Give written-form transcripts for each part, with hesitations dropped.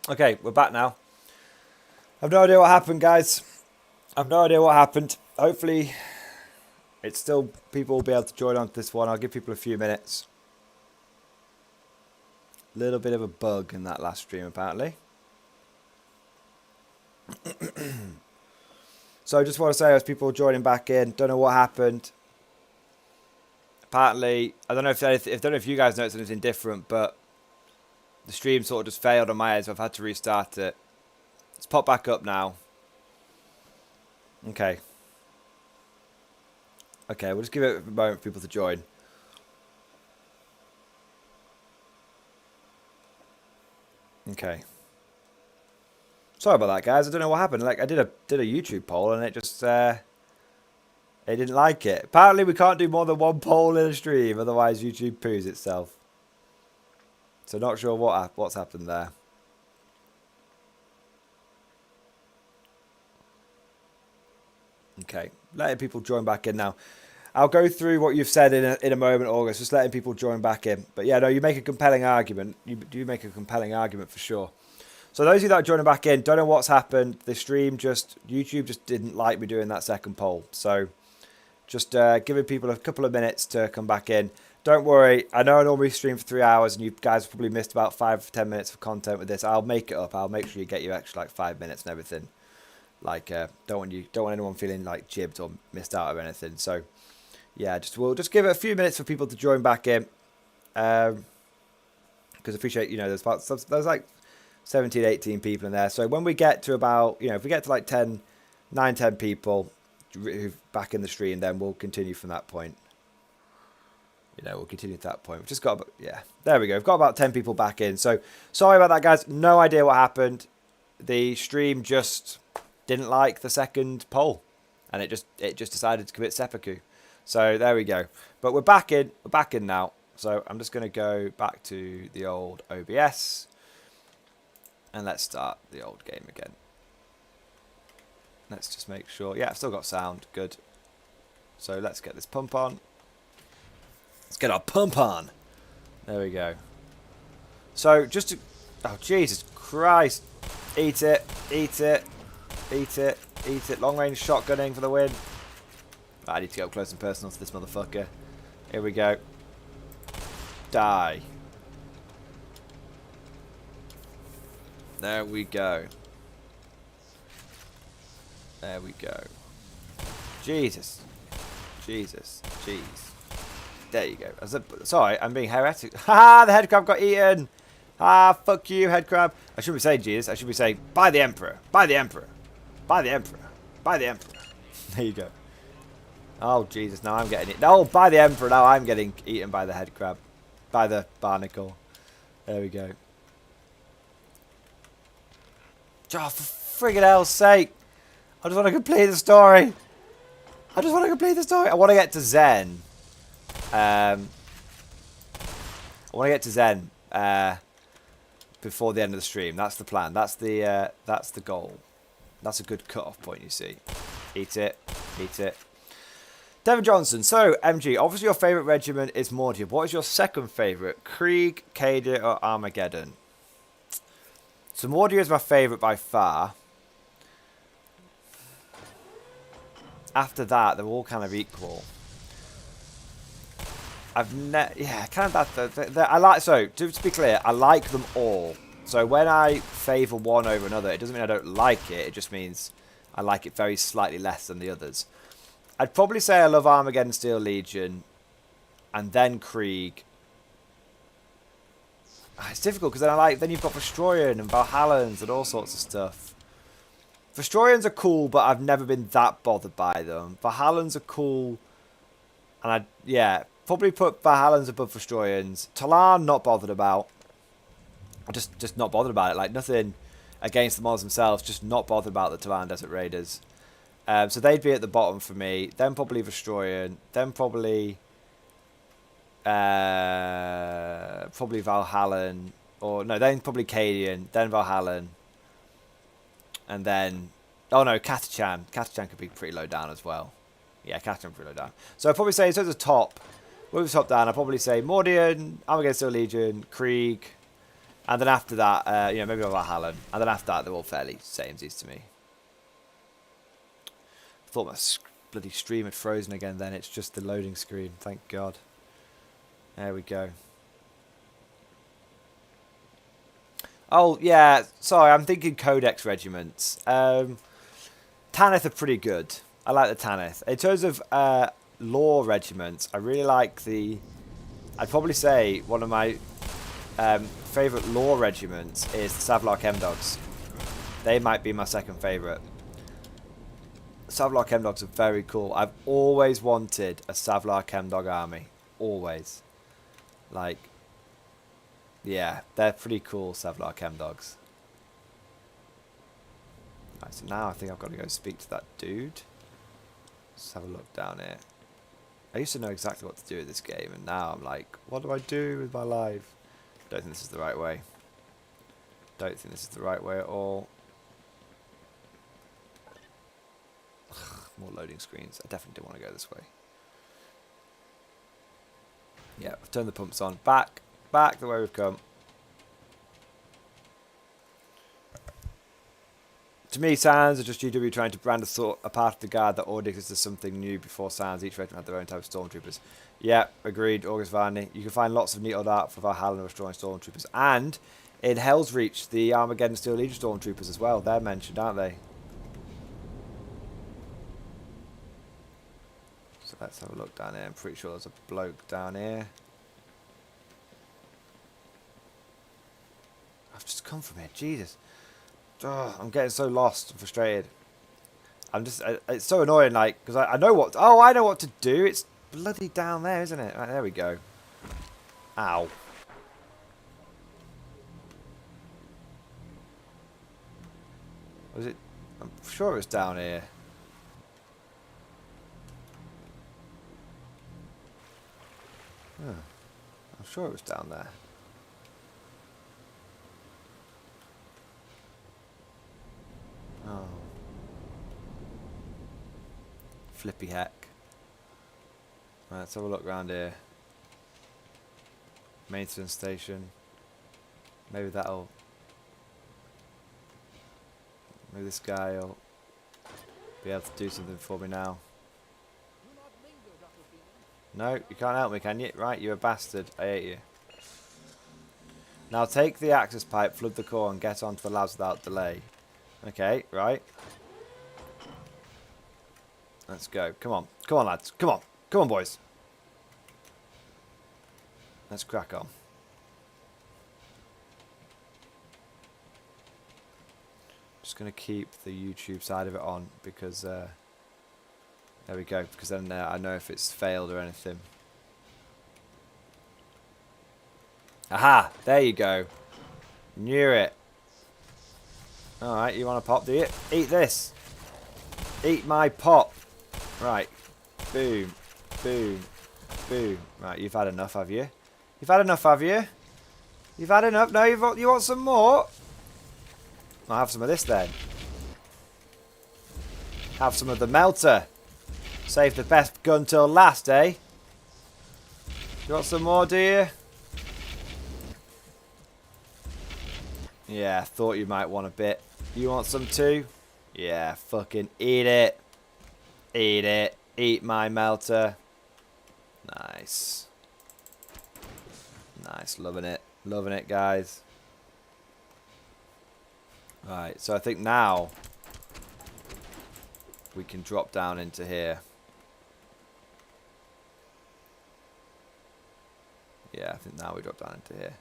Okay, we're back now. I've no idea what happened, guys. I've no idea what happened. Hopefully, it's still people will be able to join on this one. I'll give people a few minutes. Little bit of a bug in that last stream, apparently. So I just want to say, as people joining back in, don't know what happened. Apparently, I don't know if you guys noticed anything different, but the stream sort of just failed on my end, so I've had to restart it. Let's pop back up now. Okay. Okay, we'll just give it a moment for people to join. Okay. Sorry about that, guys. I don't know what happened. Like, I did a YouTube poll and it just they didn't like it. Apparently, we can't do more than one poll in a stream, otherwise YouTube poos itself. So not sure what's happened there. Okay, letting people join back in now. I'll go through what you've said in a moment, August. Just letting people join back in. But yeah, no, you make a compelling argument. You do make a compelling argument for sure. So those of you that are joining back in, don't know what's happened. The stream YouTube just didn't like me doing that second poll. So just giving people a couple of minutes to come back in. Don't worry, I know I normally stream for 3 hours and you guys probably missed about 5 to 10 minutes of content with this. I'll make it up. I'll make sure you get you extra like 5 minutes and everything. Like don't want anyone feeling like jibbed or missed out or anything. So yeah, we'll just give it a few minutes for people to join back in. Because I appreciate, there's like 17, 18 people in there. So when we get to about, if we get to like 9, 10 people who've back in the stream, then we'll continue from that point. We'll continue at that point. We've just got, there we go. We've got about 10 people back in. So sorry about that, guys. No idea what happened. The stream just didn't like the second poll, and it just decided to commit seppuku. So there we go. But we're back in. We're back in now. So I'm just going to go back to the old OBS, and let's start the old game again. Let's just make sure. Yeah, I've still got sound. Good. So let's get this pump on. Let's get our pump on. There we go. So just to... Oh, Jesus Christ. Eat it. Eat it. Eat it. Eat it. Long range shotgunning for the win. I need to get up close and personal to this motherfucker. Here we go. Die. There we go. There we go. Jesus. Jesus. Jeez. There you go. Sorry, I'm being heretic. Ha! The head crab got eaten. Ah, fuck you, head crab. I shouldn't be saying Jesus. I should be saying, by the Emperor. By the Emperor. By the Emperor. By the Emperor. There you go. Oh, Jesus. Now I'm getting it. No, by the Emperor. Now I'm getting eaten by the head crab. By the barnacle. There we go. Oh, for friggin' hell's sake. I just want to complete the story. I just want to complete the story. I want to get to Zen. I want to get to Zen before the end of the stream. That's the plan. That's the goal. That's a good cut-off point, you see. Eat it. Eat it. Devin Johnson. So, MG, obviously your favourite regiment is Mordian. What is your second favourite? Krieg, Cadia, or Armageddon? So, Mordian is my favourite by far. After that, they're all kind of equal. I like, so to be clear, I like them all. So when I favour one over another, it doesn't mean I don't like it. It just means I like it very slightly less than the others. I'd probably say I love Armageddon Steel Legion, and then Krieg. It's difficult because then you've got Vestroyan and Valhallans and all sorts of stuff. Vestroyans are cool, but I've never been that bothered by them. Valhallans are cool, and probably put Valhallans above Vestroyans. Talan, not bothered about. Just not bothered about it. Like, nothing against the mods themselves. Just not bothered about the Talan Desert Raiders. So they'd be at the bottom for me. Then probably Vestroyan. Then probably Valhallan. Or, no, then probably Cadian. Then Valhallan. And then... Oh, no, Katachan. Katachan could be pretty low down as well. Yeah, Katachan pretty low down. So I'd probably say, in terms of top... Move top down, I'd probably say Mordian, Armageddon Steel Legion, Krieg, And then after that, you know, maybe Valhalla. And then after that, they're all fairly samesies to me. I thought my bloody stream had frozen again then. It's just the loading screen. Thank God. There we go. Oh, yeah. Sorry, I'm thinking codex regiments. Tanith are pretty good. I like the Tanith. In terms of lore regiments, I really like the... I'd probably say one of my favourite lore regiments is the Savlar Chemdogs. They might be my second favourite. Savlar Chemdogs are very cool. I've always wanted a Savlar Chemdog army. Always. Like... Yeah, they're pretty cool, Savlar Chemdogs. Right, so now I think I've got to go speak to that dude. Let's have a look down here. I used to know exactly what to do with this game, and now I'm like, what do I do with my life? Don't think this is the right way. Don't think this is the right way at all. More loading screens. I definitely do want to go this way. Yeah, I've turned the pumps on. Back the way we've come. To me, Sans are just GW trying to brand a part of the guard that already exists as something new before Sans. Each regiment had their own type of stormtroopers. Yeah, agreed, August Varney. You can find lots of neat old art for Valhalla and destroying stormtroopers. And in Hell's Reach, the Armageddon Steel Legion stormtroopers as well. They're mentioned, aren't they? So let's have a look down here. I'm pretty sure there's a bloke down here. I've just come from here, Jesus. Oh, I'm getting so lost and frustrated. It's so annoying, like, because I know what, I know what to do. It's bloody down there, isn't it? Right, there we go. Ow. Was it, I'm sure it was down here. Huh. I'm sure it was down there. Oh. Flippy heck. Right, let's have a look around here. Maintenance station. Maybe that'll... Maybe this guy will be able to do something for me now. No, you can't help me, can you? Right, you're a bastard. I hate you. Now take the access pipe, flood the core, and get onto the labs without delay. Okay, right. Let's go. Come on. Come on, lads. Come on. Come on, boys. Let's crack on. Just going to keep the YouTube side of it on because... there we go. Because then I know if it's failed or anything. Aha! There you go. Knew it. Alright, you want a pop, do you? Eat this. Eat my pop. Right. Boom. Boom. Boom. Right, you've had enough, have you? You've had enough, have you? You've had enough? No, you want some more? I'll have some of this then. Have some of the melter. Save the best gun till last, eh? You want some more, do you? Yeah, thought you might want a bit. You want some too? Yeah, fucking eat it. Eat it. Eat my melter. Nice. Nice, loving it. Loving it, guys. Right, so I think now we can drop down into here. Yeah, I think now we drop down into here.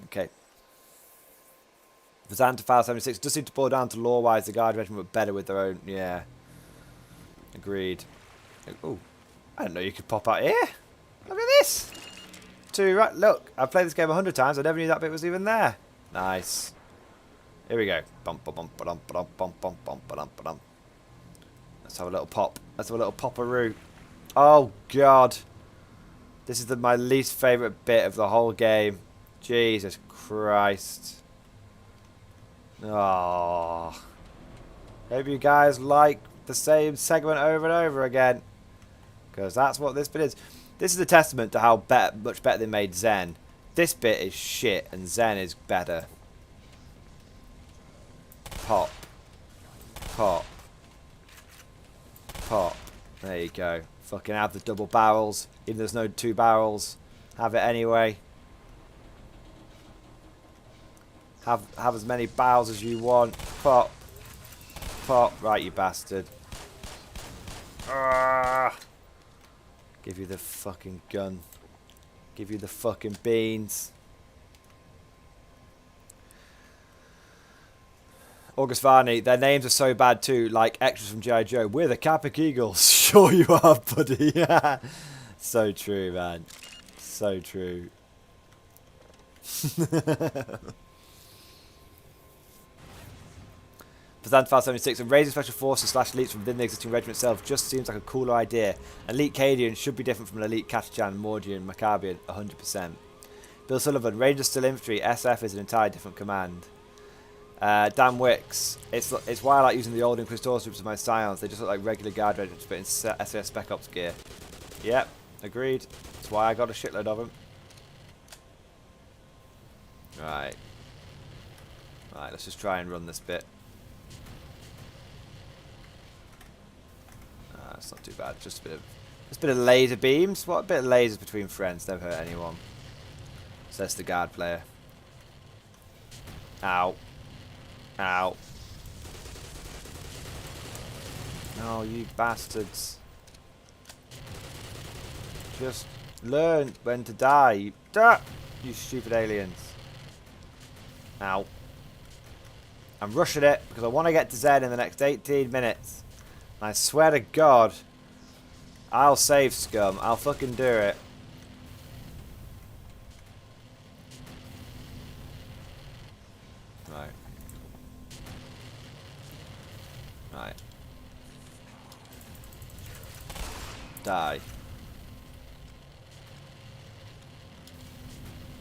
Okay. Vazan to File 76 does seem to boil down to lore-wise. The Guard Regiment were better with their own. Yeah. Agreed. Oh, I didn't know you could pop out here. Look at this. Right, look, I've played this game 100 times. I never knew that bit was even there. Nice. Here we go. Let's have a little pop. Let's have a little pop-a-roo. Oh, God. This is my least favourite bit of the whole game. Jesus Christ. Oh. Hope you guys like the same segment over and over again. Because that's what this bit is. This is a testament to how much better they made Zen. This bit is shit and Zen is better. Pop. Pop. Pop. There you go. Fucking have the double barrels. Even though there's no 2 barrels. Have it anyway. Have as many barrels as you want. Pop. Pop. Right, you bastard. Give you the fucking gun. Give you the fucking beans. August Varney, their names are so bad too, like extras from G.I. Joe. We're the Capic Eagles. Sure you are, buddy. So true, man. So true. Pazanthal 76, and raising special forces / elites from within the existing regiment itself just seems like a cooler idea. Elite Cadian should be different from an elite Catachan, Mordian, Maccabian, 100%. Bill Sullivan, Rangers still infantry, SF is an entirely different command. Dan Wicks, it's why I like using the old Inquisitor troops as my scions. They just look like regular guard regiments but in SAS Spec Ops gear. Yep, agreed. That's why I got a shitload of them. Right. Right, let's just try and run this bit. It's not too bad. Just a bit of laser beams. What a bit of lasers between friends. Never hurt anyone. Says the guard player. Ow. Ow. No, you bastards. Just learn when to die. You stupid aliens. Ow. I'm rushing it because I want to get to Z in the next 18 minutes. I swear to God, I'll save scum. I'll fucking do it. Right. Right. Die.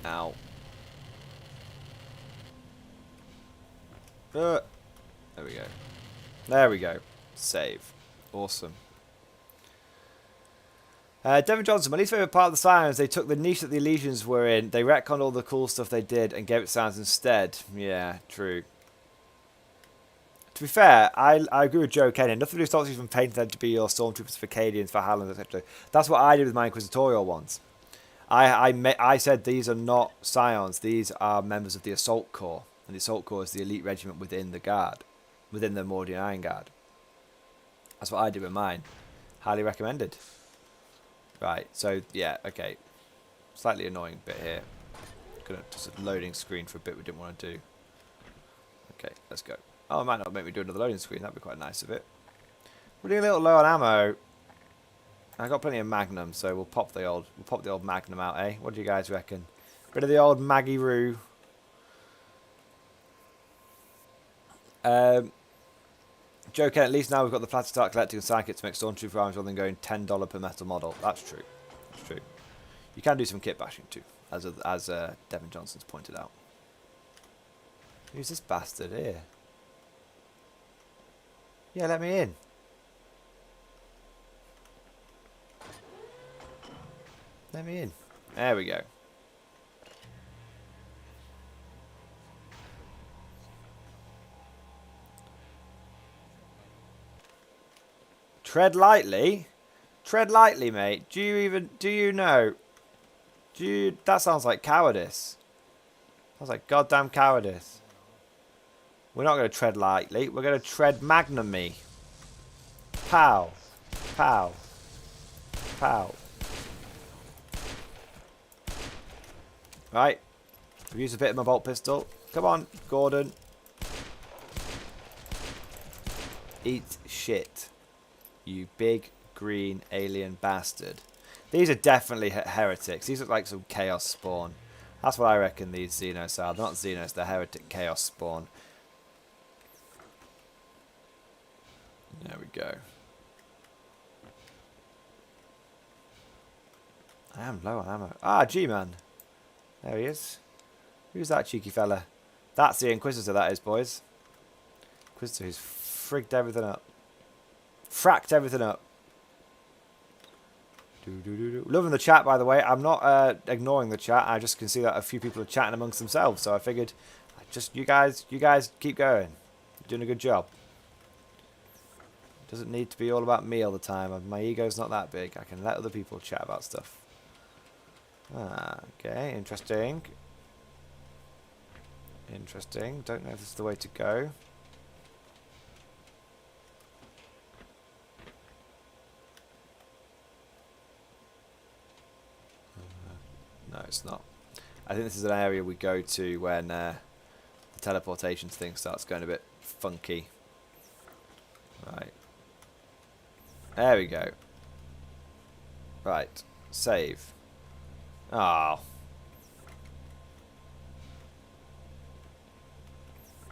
Ow. There we go. There we go. Save. Awesome. Devin Johnson, my least favourite part of the Scions, they took the niche that the Elysians were in, they retconned all the cool stuff they did and gave it Scions instead. Yeah, true. To be fair, I agree with Joe Kennan. Nothing really stops you from painting them to be your Stormtroopers for Cadians, for Highlanders, etc. That's what I did with my Inquisitorial ones. I said these are not Scions, these are members of the Assault Corps. And the Assault Corps is the elite regiment within the Guard, within the Mordian Iron Guard. That's what I did with mine. Highly recommended. Right, so yeah, okay. Slightly annoying bit here. Gonna just a loading screen for a bit we didn't want to do. Okay, let's go. Oh, it might not make me do another loading screen. That'd be quite nice of it. We're doing a little low on ammo. I got plenty of Magnum, so we'll pop the old Magnum out, eh? What do you guys reckon? Rid of the old Maggie-Roo. Joe Ken, at least now we've got the plan to start collecting sidekits to make Stormtrooper arms rather than going $10 per metal model. That's true. That's true. You can do some kit bashing too, as Devin Johnson's pointed out. Who's this bastard here? Yeah, let me in. Let me in. There we go. Tread lightly? Tread lightly, mate. Do you know? That sounds like cowardice. Sounds like goddamn cowardice. We're not going to tread lightly. We're going to tread magnum me. Pow. Pow. Pow. Right. I've used a bit of my bolt pistol. Come on, Gordon. Eat shit. You big green alien bastard. These are definitely heretics. These look like some chaos spawn. That's what I reckon these Xenos are. They're not Xenos, they're heretic chaos spawn. There we go. I am low on ammo. Ah, G-Man. There he is. Who's that cheeky fella? That's the Inquisitor, that is, boys. Inquisitor who's frigged everything up. Fracked everything up. Loving the chat, by the way. I'm not ignoring the chat. I just can see that a few people are chatting amongst themselves. So I figured, just you guys keep going. You're doing a good job. It doesn't need to be all about me all the time. My ego's not that big. I can let other people chat about stuff. Okay, interesting. Interesting. Don't know if this is the way to go. No, it's not. I think this is an area we go to when the teleportation thing starts going a bit funky. Right. There we go. Right. Save. Oh.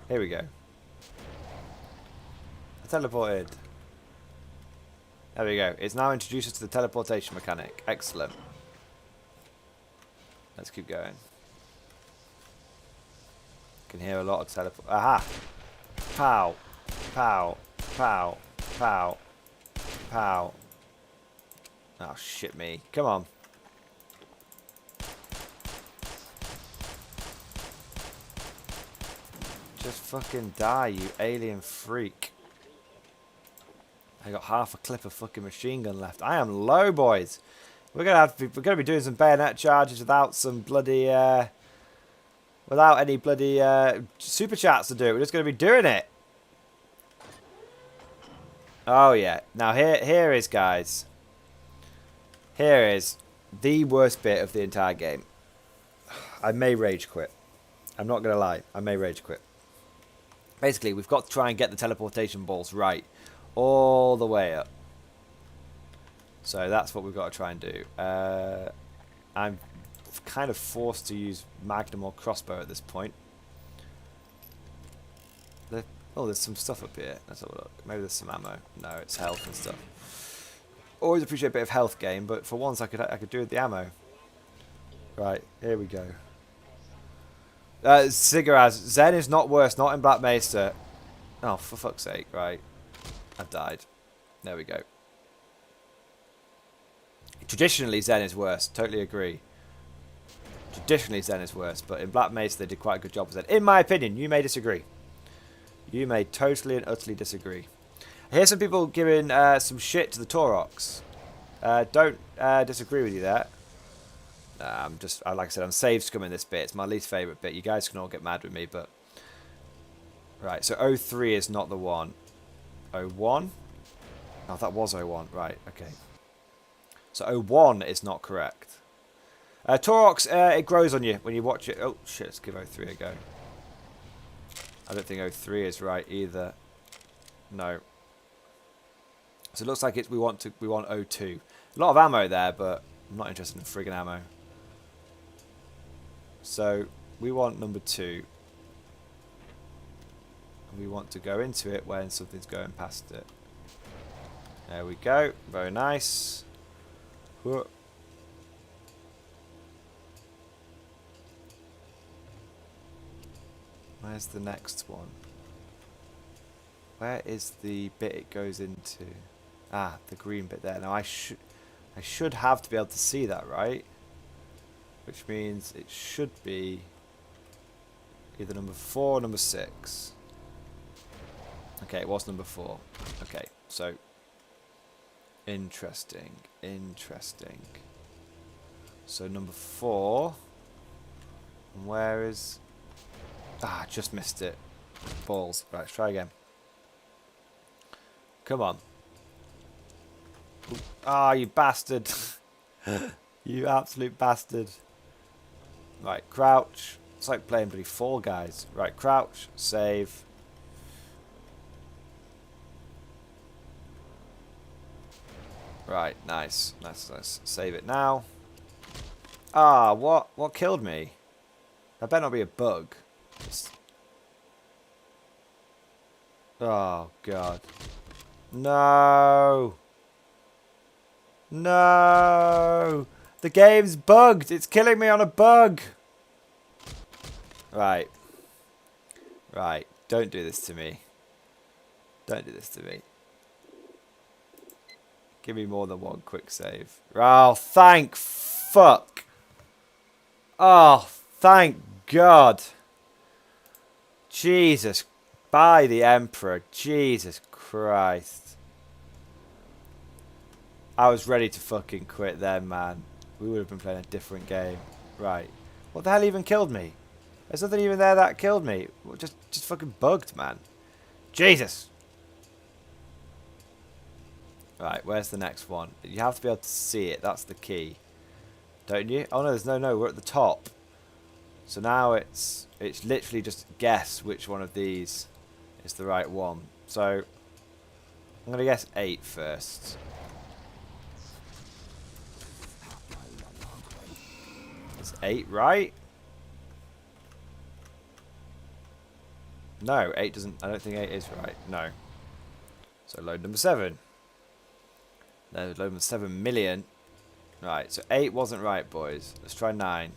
Here we go. I teleported. There we go. It's now introduced us to the teleportation mechanic. Excellent. Let's keep going. Can hear a lot of teleport. Aha! Pow! Pow! Pow! Pow! Pow! Oh, shit me. Come on. Just fucking die, you alien freak. I got half a clip of fucking machine gun left. I am low, boys. We're gonna be doing some bayonet charges without some bloody without any bloody super chats to do it. We're just gonna be doing it. Oh yeah. Now here is, guys. Here is the worst bit of the entire game. I may rage quit. I'm not gonna lie. I may rage quit. Basically, we've got to try and get the teleportation balls right all the way up. So that's what we've got to try and do. I'm kind of forced to use Magnum or crossbow at this point. Oh, there's some stuff up here. Let's have a look. Maybe there's some ammo. No, it's health and stuff. Always appreciate a bit of health gain, but for once I could do with the ammo. Right, here we go. Sigaraz, Zen is not worse, not in Black Mesa. Oh, for fuck's sake, right. I've died. There we go. Traditionally, Zen is worse. Totally agree. Traditionally, Zen is worse, but in Black Mesa, they did quite a good job with Zen. In my opinion, you may disagree. You may totally and utterly disagree. I hear some people giving some shit to the Taurox. Don't disagree with you there. I'm just, like I said, I'm save scumming this bit. It's my least favourite bit. You guys can all get mad with me, but... Right, so 03 is not the one. 01? Oh, that was 01. Right, okay. So 01 is not correct. Taurox, it grows on you when you watch it. Oh, shit, let's give 03 a go. I don't think 03 is right either. No. So it looks like we want 02. A lot of ammo there, but I'm not interested in friggin' ammo. So we want number 2. And we want to go into it when something's going past it. There we go. Very nice. Whoa. Where's the next one? Where is the bit it goes into? Ah, the green bit there. Now I should have to be able to see that, right? Which means it should be either number 4 or number 6. Okay, it was number 4. Okay, so interesting. So number 4. And where is... Ah, just missed it. Balls. Right, let's try again. Come on. Ah, you bastard. You absolute bastard. Right, crouch. It's like playing bloody Fall Guys. Right, crouch, save. Right, nice. Nice. Save it now. Ah, what? What killed me? That better not be a bug. Oh, God. No. No. The game's bugged. It's killing me on a bug. Right. Right, don't do this to me. Don't do this to me. Give me more than one quick save. Oh, thank fuck. Oh, thank God. Jesus. By the Emperor. Jesus Christ. I was ready to fucking quit then, man. We would have been playing a different game. Right. What the hell even killed me? There's nothing even there that killed me. Just fucking bugged, man. Jesus. Right, where's the next one? You have to be able to see it. That's the key. Don't you? Oh, no, there's no. We're at the top. So now it's literally just guess which one of these is the right one. So I'm going to guess 8 first. Is 8 right? No, 8 doesn't. I don't think 8 is right. No. So load number 7. No, load number 7 million. Right, so 8 wasn't right, boys. Let's try 9.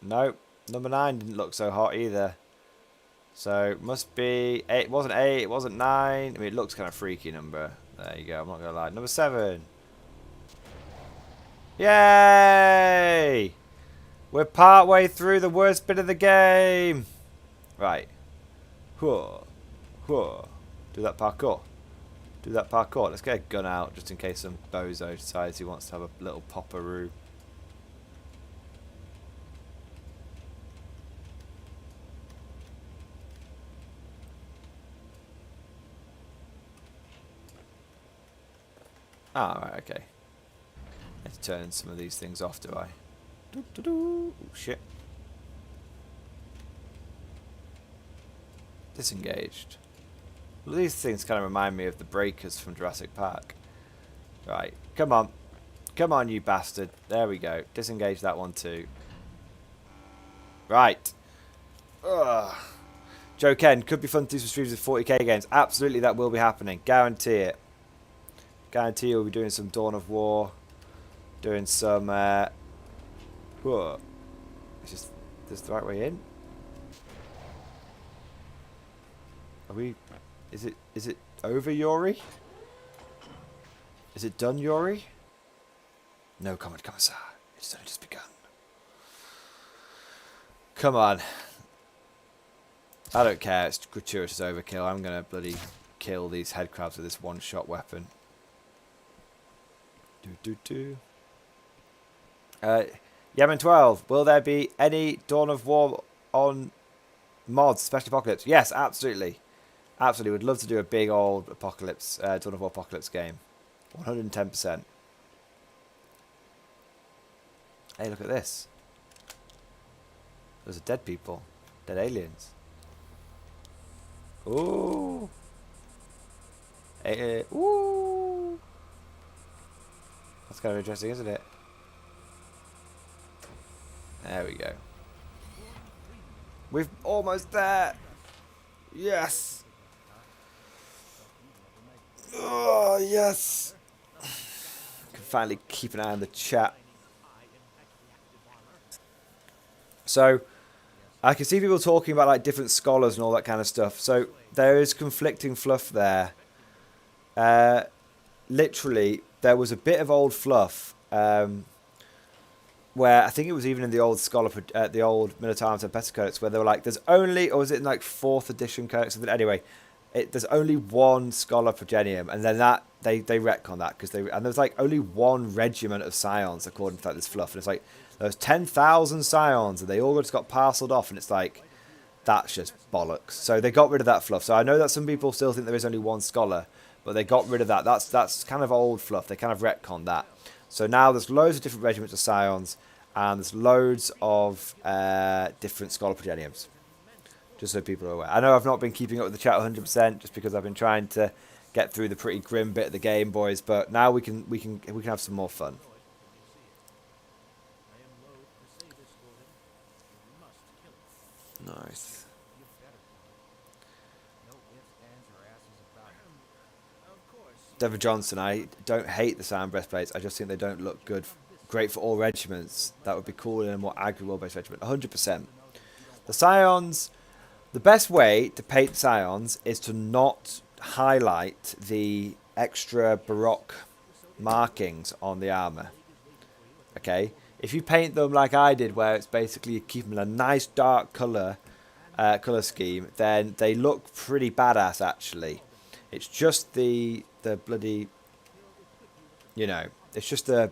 Nope. Number 9 didn't look so hot either. So, must be 8. It wasn't 8. It wasn't 9. I mean, it looks kind of freaky number. There you go. I'm not going to lie. Number 7. Yay! We're partway through the worst bit of the game. Right. Whoa. Whoa. Do that parkour. Do that parkour. Let's get a gun out just in case some bozo decides he wants to have a little popperoo. Ah, right, okay. Let's turn some of these things off, do I? Oh, shit. Disengaged. Well, these things kind of remind me of the breakers from Jurassic Park. Right, come on. Come on, you bastard. There we go. Disengage that one too. Right. Ugh. Joe Ken, could be fun to do some streams with 40k games. Absolutely, that will be happening. Guarantee it. Guarantee you'll be doing some Dawn of War. Doing some... whoa. Is this the right way in? Are we... Is it over, Yori? Is it done, Yori? No comment, Commissar. It's only just begun. Come on. I don't care. It's gratuitous overkill. I'm going to bloody kill these head crabs with this one-shot weapon. Yemen 12. Will there be any Dawn of War on mods, Special Apocalypse? Yes, absolutely. Absolutely. Would love to do a big old Apocalypse, Dawn of War Apocalypse game. 110%. Hey, look at this. Those are dead people. Dead aliens. Ooh. Ooh. That's kind of interesting, isn't it? There we go. We're almost there. Yes. Oh, yes. Can finally keep an eye on the chat. So, I can see people talking about like different scholars and all that kind of stuff. So, there is conflicting fluff there. Literally, there was a bit of old fluff where I think it was even in the old the old Minotaur and Better Codex, where they were like, there's only, or was it in like 4th edition Codex? Anyway, there's only one Scholar Progenium, and then that they retcon that because and there's like only one regiment of Scions according to like this fluff, and it's like there's 10,000 Scions, and they all just got parceled off, and it's like that's just bollocks. So they got rid of that fluff. So I know that some people still think there is only one Scholar, but they got rid of that. That's kind of old fluff. They kind of retconned that. So now there's loads of different regiments of Scions, and there's loads of different Scholar Progeniums. Just so people are aware. I know I've not been keeping up with the chat 100% just because I've been trying to get through the pretty grim bit of the game, boys. But now we can have some more fun. Nice. Devin Johnson, I don't hate the sound breastplates. I just think they don't look good great for all regiments. That would be cool in a more aggro world-based regiment. 100%. The Scions, the best way to paint Scions is to not highlight the extra Baroque markings on the armour. Okay? If you paint them like I did, where it's basically keeping a nice dark colour scheme, then they look pretty badass actually. It's just the bloody, you know, it's just the,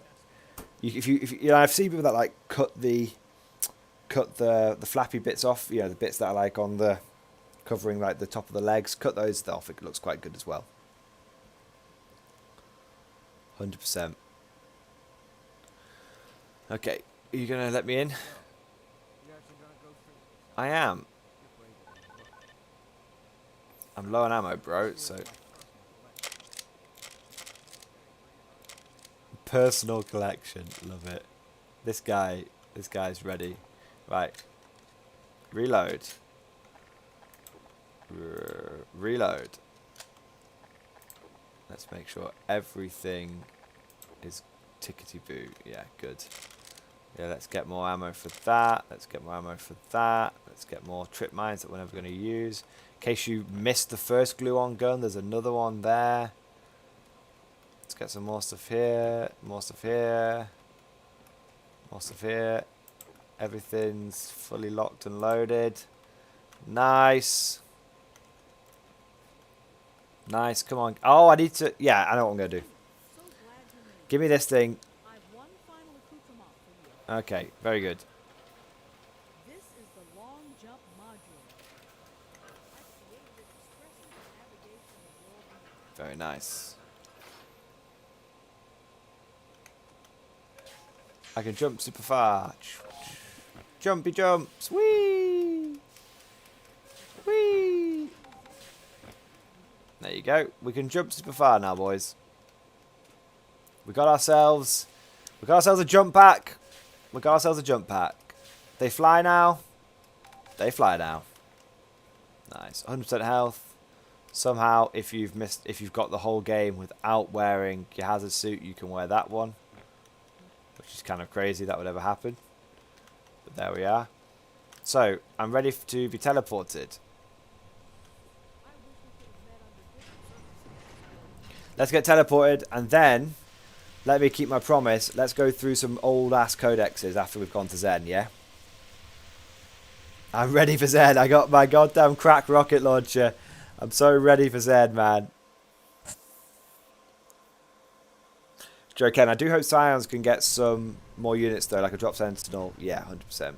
if you know, I've seen people that like cut the flappy bits off, you know, the bits that are like on the covering like the top of the legs, cut those off. It looks quite good as well. 100%. Okay, are you gonna let me in? I am. I'm low on ammo, bro, so... Personal collection, love it. This guy's ready. Right. Reload. Reload. Let's make sure everything is tickety-boo. Yeah, good. Yeah, let's get more ammo for that. Let's get more ammo for that. Let's get more trip mines that we're never going to use. In case you missed the first glue-on gun, there's another one there. Let's get some more stuff here. More stuff here. More stuff here. Everything's fully locked and loaded. Nice. Nice, come on. Oh, I need to... Yeah, I know what I'm going to do. Give me this thing. Okay, very good. This is the long jump module. Very nice. I can jump super far. Jumpy jumps. Whee! Whee! There you go. We can jump super far now, boys. We got ourselves a jump pack. We got ourselves a jump pack. They fly now. They fly now. Nice. 100% health. Somehow, if you've got the whole game without wearing your hazard suit, you can wear that one. Which is kind of crazy that would ever happen. But there we are. So, I'm ready to be teleported. Let's get teleported, and then... Let me keep my promise. Let's go through some old-ass codexes after we've gone to Zen, yeah? I'm ready for Zen. I got my goddamn crack rocket launcher. I'm so ready for Zen, man. Joe Ken, I do hope Scions can get some more units, though, like a drop sentinel. Yeah, 100%.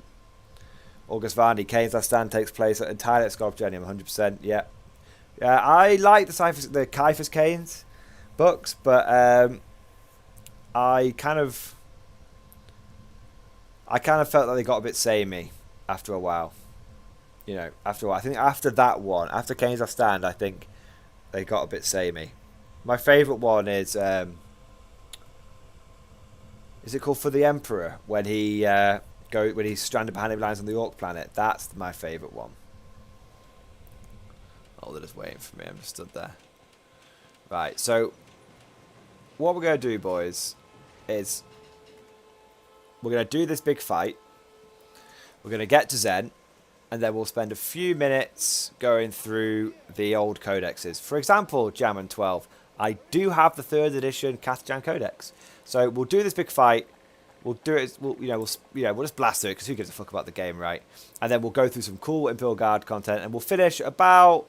August Varney, Kane's Last Stand takes place entirely at Scarf Genium, 100%. Yeah. Yeah, I like the Caiaphas Kane's books, but... I kind of felt that they got a bit samey after a while. You know, after a while. I think after that one, after Kane's Last Stand, I think they got a bit samey. My favourite one is it called For the Emperor? When when he's stranded behind the lines on the Orc planet. That's my favourite one. Oh, they're just waiting for me. I'm just stood there. Right, so what we're going to do, boys, is we're going to do this big fight. We're going to get to Zen, and then we'll spend a few minutes going through the old codexes. For example, Jamon 12. I do have the 3rd edition Catachan Codex. So we'll do this big fight. We'll do it. We'll just blast through it because who gives a fuck about the game, right? And then we'll go through some cool Imperial Guard content, and we'll finish about.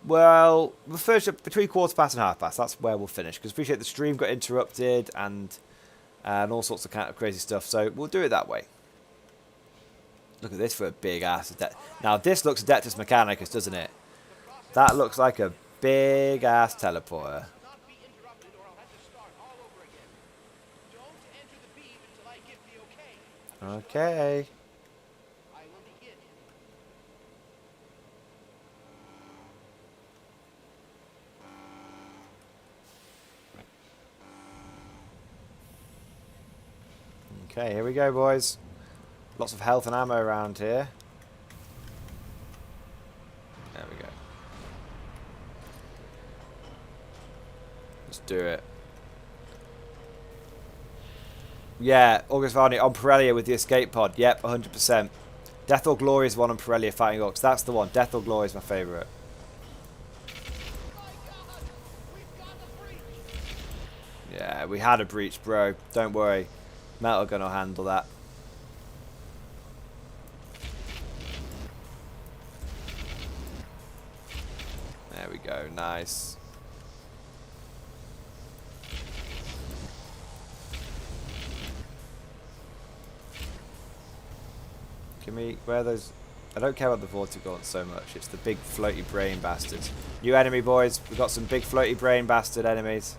Well, we'll finish between 1/4 and 1/2. That's where we'll finish. Because appreciate the stream got interrupted and all sorts of kind of crazy stuff. So we'll do it that way. Look at this for a big ass. Now this looks Adeptus Mechanicus, doesn't it? That looks like a big ass teleporter. Okay. Okay, here we go, boys. Lots of health and ammo around here. There we go. Let's do it. Yeah, August Varney on Pirellia with the escape pod. Yep, 100%. Death or Glory is one on Pirellia fighting orcs. That's the one. Death or Glory is my favourite. Yeah, we had a breach, bro. Don't worry. Metal gun will handle that. There we go. Nice. Give me... Where are those... I don't care about the Vortigaunt so much. It's the big floaty brain bastards. New enemy, boys. We've got some big floaty brain bastard enemies.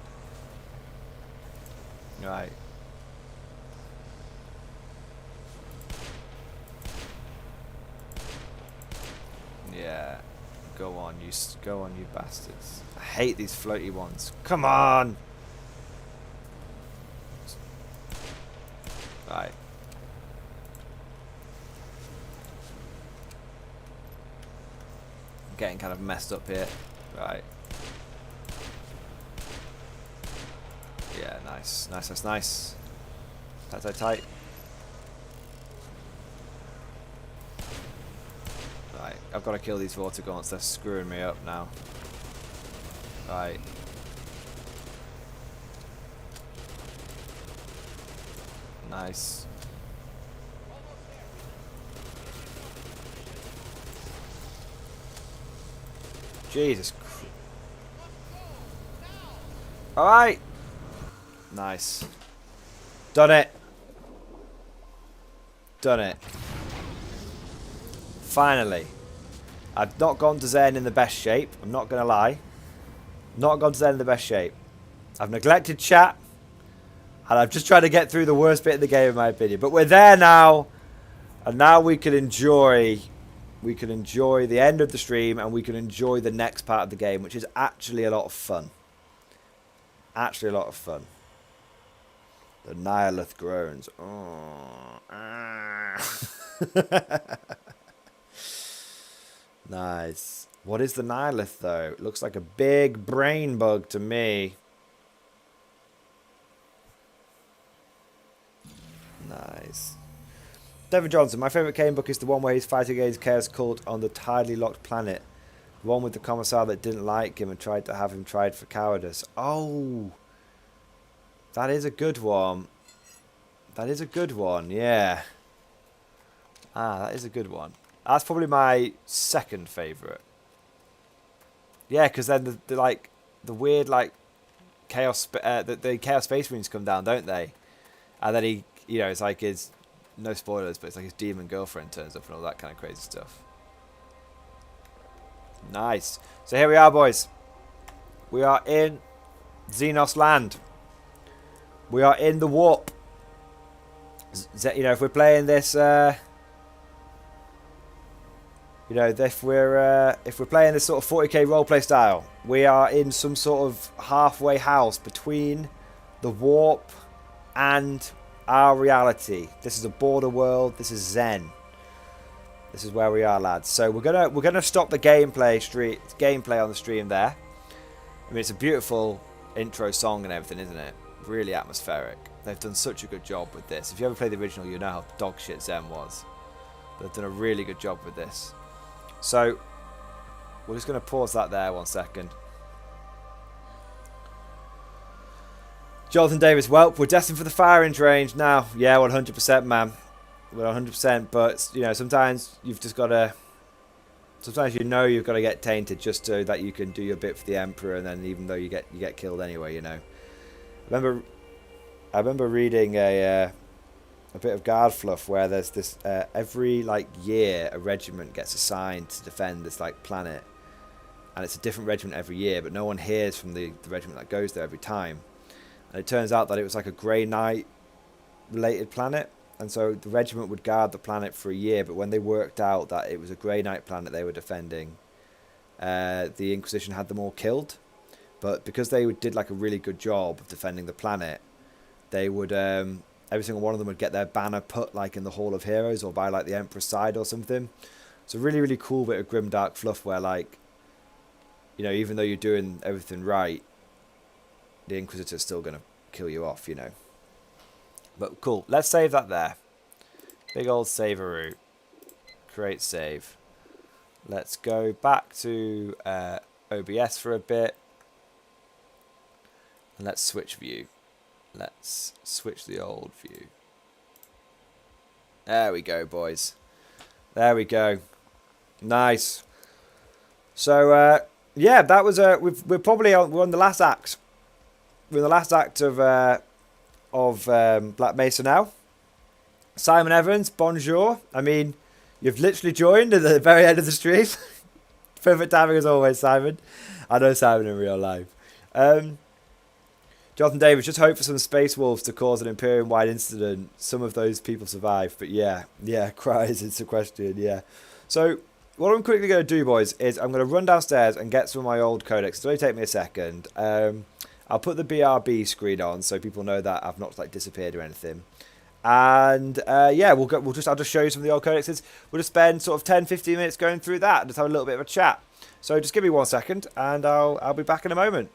Right. Yeah. Go on, you bastards. I hate these floaty ones. Come on! Right. I'm getting kind of messed up here. Right. Yeah, nice. Nice, that's nice. Tight, tight, tight. Right, I've got to kill these Vortigaunts. They're screwing me up now. Right. Nice. Jesus Christ. Alright. Nice. Done it. Done it. Finally. I've not gone to Zen in the best shape. I'm not going to lie. Not gone to Zen in the best shape. I've neglected chat. And I've just tried to get through the worst bit of the game in my opinion. But we're there now. And now we can enjoy... We can enjoy the end of the stream. And we can enjoy the next part of the game. Which is actually a lot of fun. Actually a lot of fun. The Nihilith groans. Oh. Nice. What is the Nihilith though? It looks like a big brain bug to me. Nice. Devin Johnson, my favourite Kane book is the one where he's fighting against Chaos Cult on the tidally locked planet. The one with the commissar that didn't like him and tried to have him tried for cowardice. Oh. That is a good one. That is a good one, yeah. Ah, that is a good one. That's probably my second favourite. Yeah, because then the weird like chaos the Chaos Space Marines come down, don't they? And then he, you know, it's like his, no spoilers, but it's like his demon girlfriend turns up and all that kind of crazy stuff. Nice. So here we are, boys. We are in Xenos land. We are in the warp. You know, if we're playing this, you know, if we're playing this sort of 40k roleplay style, we are in some sort of halfway house between the warp and our reality. This is a border world. This is Zen. This is where we are, lads. So we're gonna stop the gameplay on the stream there. I mean, it's a beautiful intro song and everything, isn't it? Really atmospheric. They've done such a good job with this. If you ever played the original, you know how dog shit Zen was. They've done a really good job with this. So we're just going to pause that there 1 second. Jonathan Davis, well, we're destined for the firing range now. Yeah, 100%, man. We're 100%, but you know, sometimes you've just got to. Sometimes you know you've got to get tainted just so that you can do your bit for the Emperor, and then even though you get killed anyway, you know. I remember reading a bit of guard fluff where there's this every like year a regiment gets assigned to defend this like planet, and it's a different regiment every year, but no one hears from the regiment that goes there every time. And it turns out that it was like a Grey Knight related planet, and so the regiment would guard the planet for a year, but when they worked out that it was a Grey Knight planet they were defending, the Inquisition had them all killed. But because they did like a really good job of defending the planet, they would every single one of them would get their banner put like in the Hall of Heroes or by like the Emperor's side or something. It's a really, really cool bit of grimdark fluff where, like, you know, even though you're doing everything right, the Inquisitor's still going to kill you off, you know. But cool. Let's save that there. Big old savearoo. Create save. Let's go back to OBS for a bit. And let's switch view. Let's switch the old view. There we go, boys. There we go. Nice. So, yeah, that was we're probably on the last act. We're in the last act of Black Mesa now. Simon Evans, bonjour. I mean, you've literally joined at the very end of the stream. Perfect timing as always, Simon. I know Simon in real life. Jonathan Davis, just hope for some space wolves to cause an Imperium-wide incident. Some of those people survive, but yeah, cries, it's a question, yeah. So, what I'm quickly going to do, boys, is I'm going to run downstairs and get some of my old codex. It'll only take me a second. I'll put the BRB screen on so people know that I've not like disappeared or anything. And yeah, I'll just show you some of the old codexes. We'll just spend sort of 10-15 minutes going through that and just have a little bit of a chat. So just give me 1 second and I'll be back in a moment.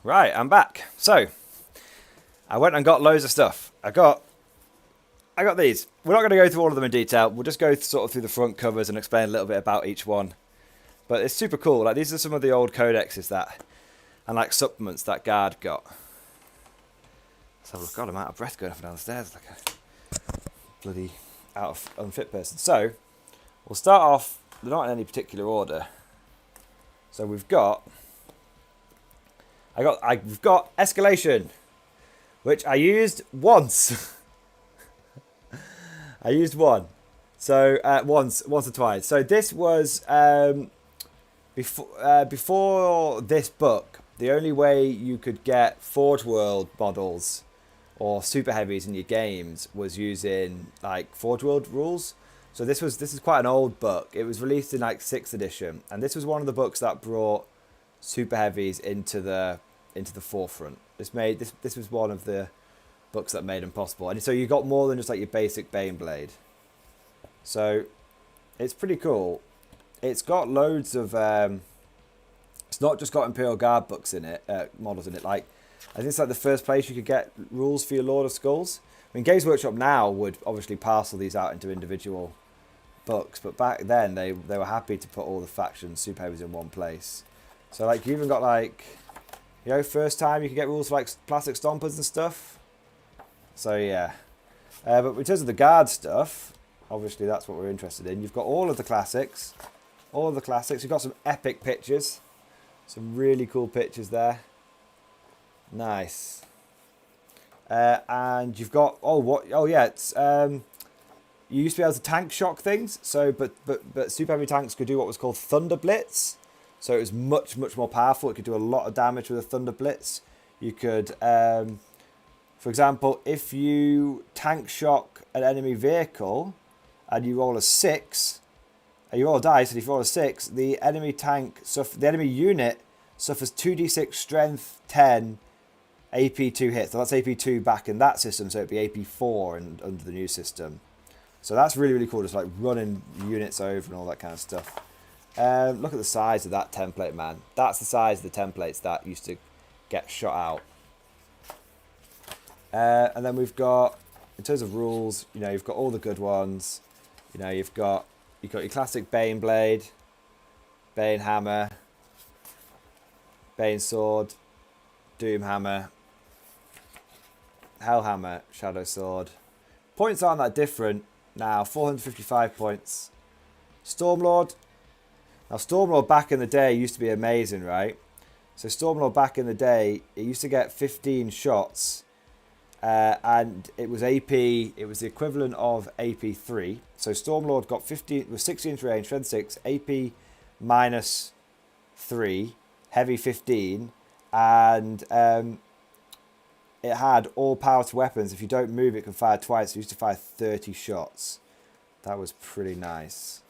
Right, I'm back. So, I went and got loads of stuff. I got these. We're not going to go through all of them in detail. We'll just go sort of through the front covers and explain a little bit about each one. But it's super cool. Like, these are some of the old codexes that, and like supplements that Guard got. So, God, I'm out of breath going up and down the stairs like a bloody unfit person. So, we'll start off, they're not in any particular order. So we've got Escalation, which I used once. I used one. So once or twice. So this was before this book. The only way you could get Forge World models or super heavies in your games was using like Forge World rules. So this is quite an old book. It was released in like 6th edition, and this was one of the books that brought super heavies into the forefront. This was one of the books that made them possible, and so you got more than just like your basic Baneblade. So it's pretty cool. It's got loads of it's not just got Imperial Guard books in it, models in it. Like I think it's like the first place you could get rules for your Lord of Skulls. I mean, Games Workshop now would obviously parcel these out into individual books, but back then they were happy to put all the factions super heavies in one place. So like you even got like, you know, first time you can get rules for like plastic stompers and stuff. So yeah, but in terms of the Guard stuff, obviously that's what we're interested in. You've got all of the classics, You've got some epic pictures, some really cool pictures there. Nice. And you've got it's you used to be able to tank shock things. So but super heavy tanks could do what was called Thunder Blitz. So it was much more powerful. It could do a lot of damage with a Thunder Blitz. You could, for example, if you tank shock an enemy vehicle and you roll a 6, You roll a dice, and if you roll a 6, the enemy unit suffers 2d6 strength 10 AP2 hits. So that's AP2 back in that system, so it'd be AP4 under the new system. So that's really, really cool, just like running units over and all that kind of stuff. Look at the size of that template, man. That's the size of the templates that used to get shot out. And then we've got, in terms of rules, you know, you've got all the good ones. You know, you've got your classic Bane Blade, Bane Hammer, Bane Sword, Doom Hammer, Hellhammer, Shadow Sword. Points aren't that different now, 455 points. Stormlord. Now, Stormlord back in the day used to be amazing, right? So Stormlord back in the day, it used to get 15 shots. And it was AP, it was the equivalent of AP3. So Stormlord got 15, was 16 inch range, strength 6, AP minus 3, heavy 15, and it had all powerful weapons. If you don't move, it can fire twice. It used to fire 30 shots. That was pretty nice.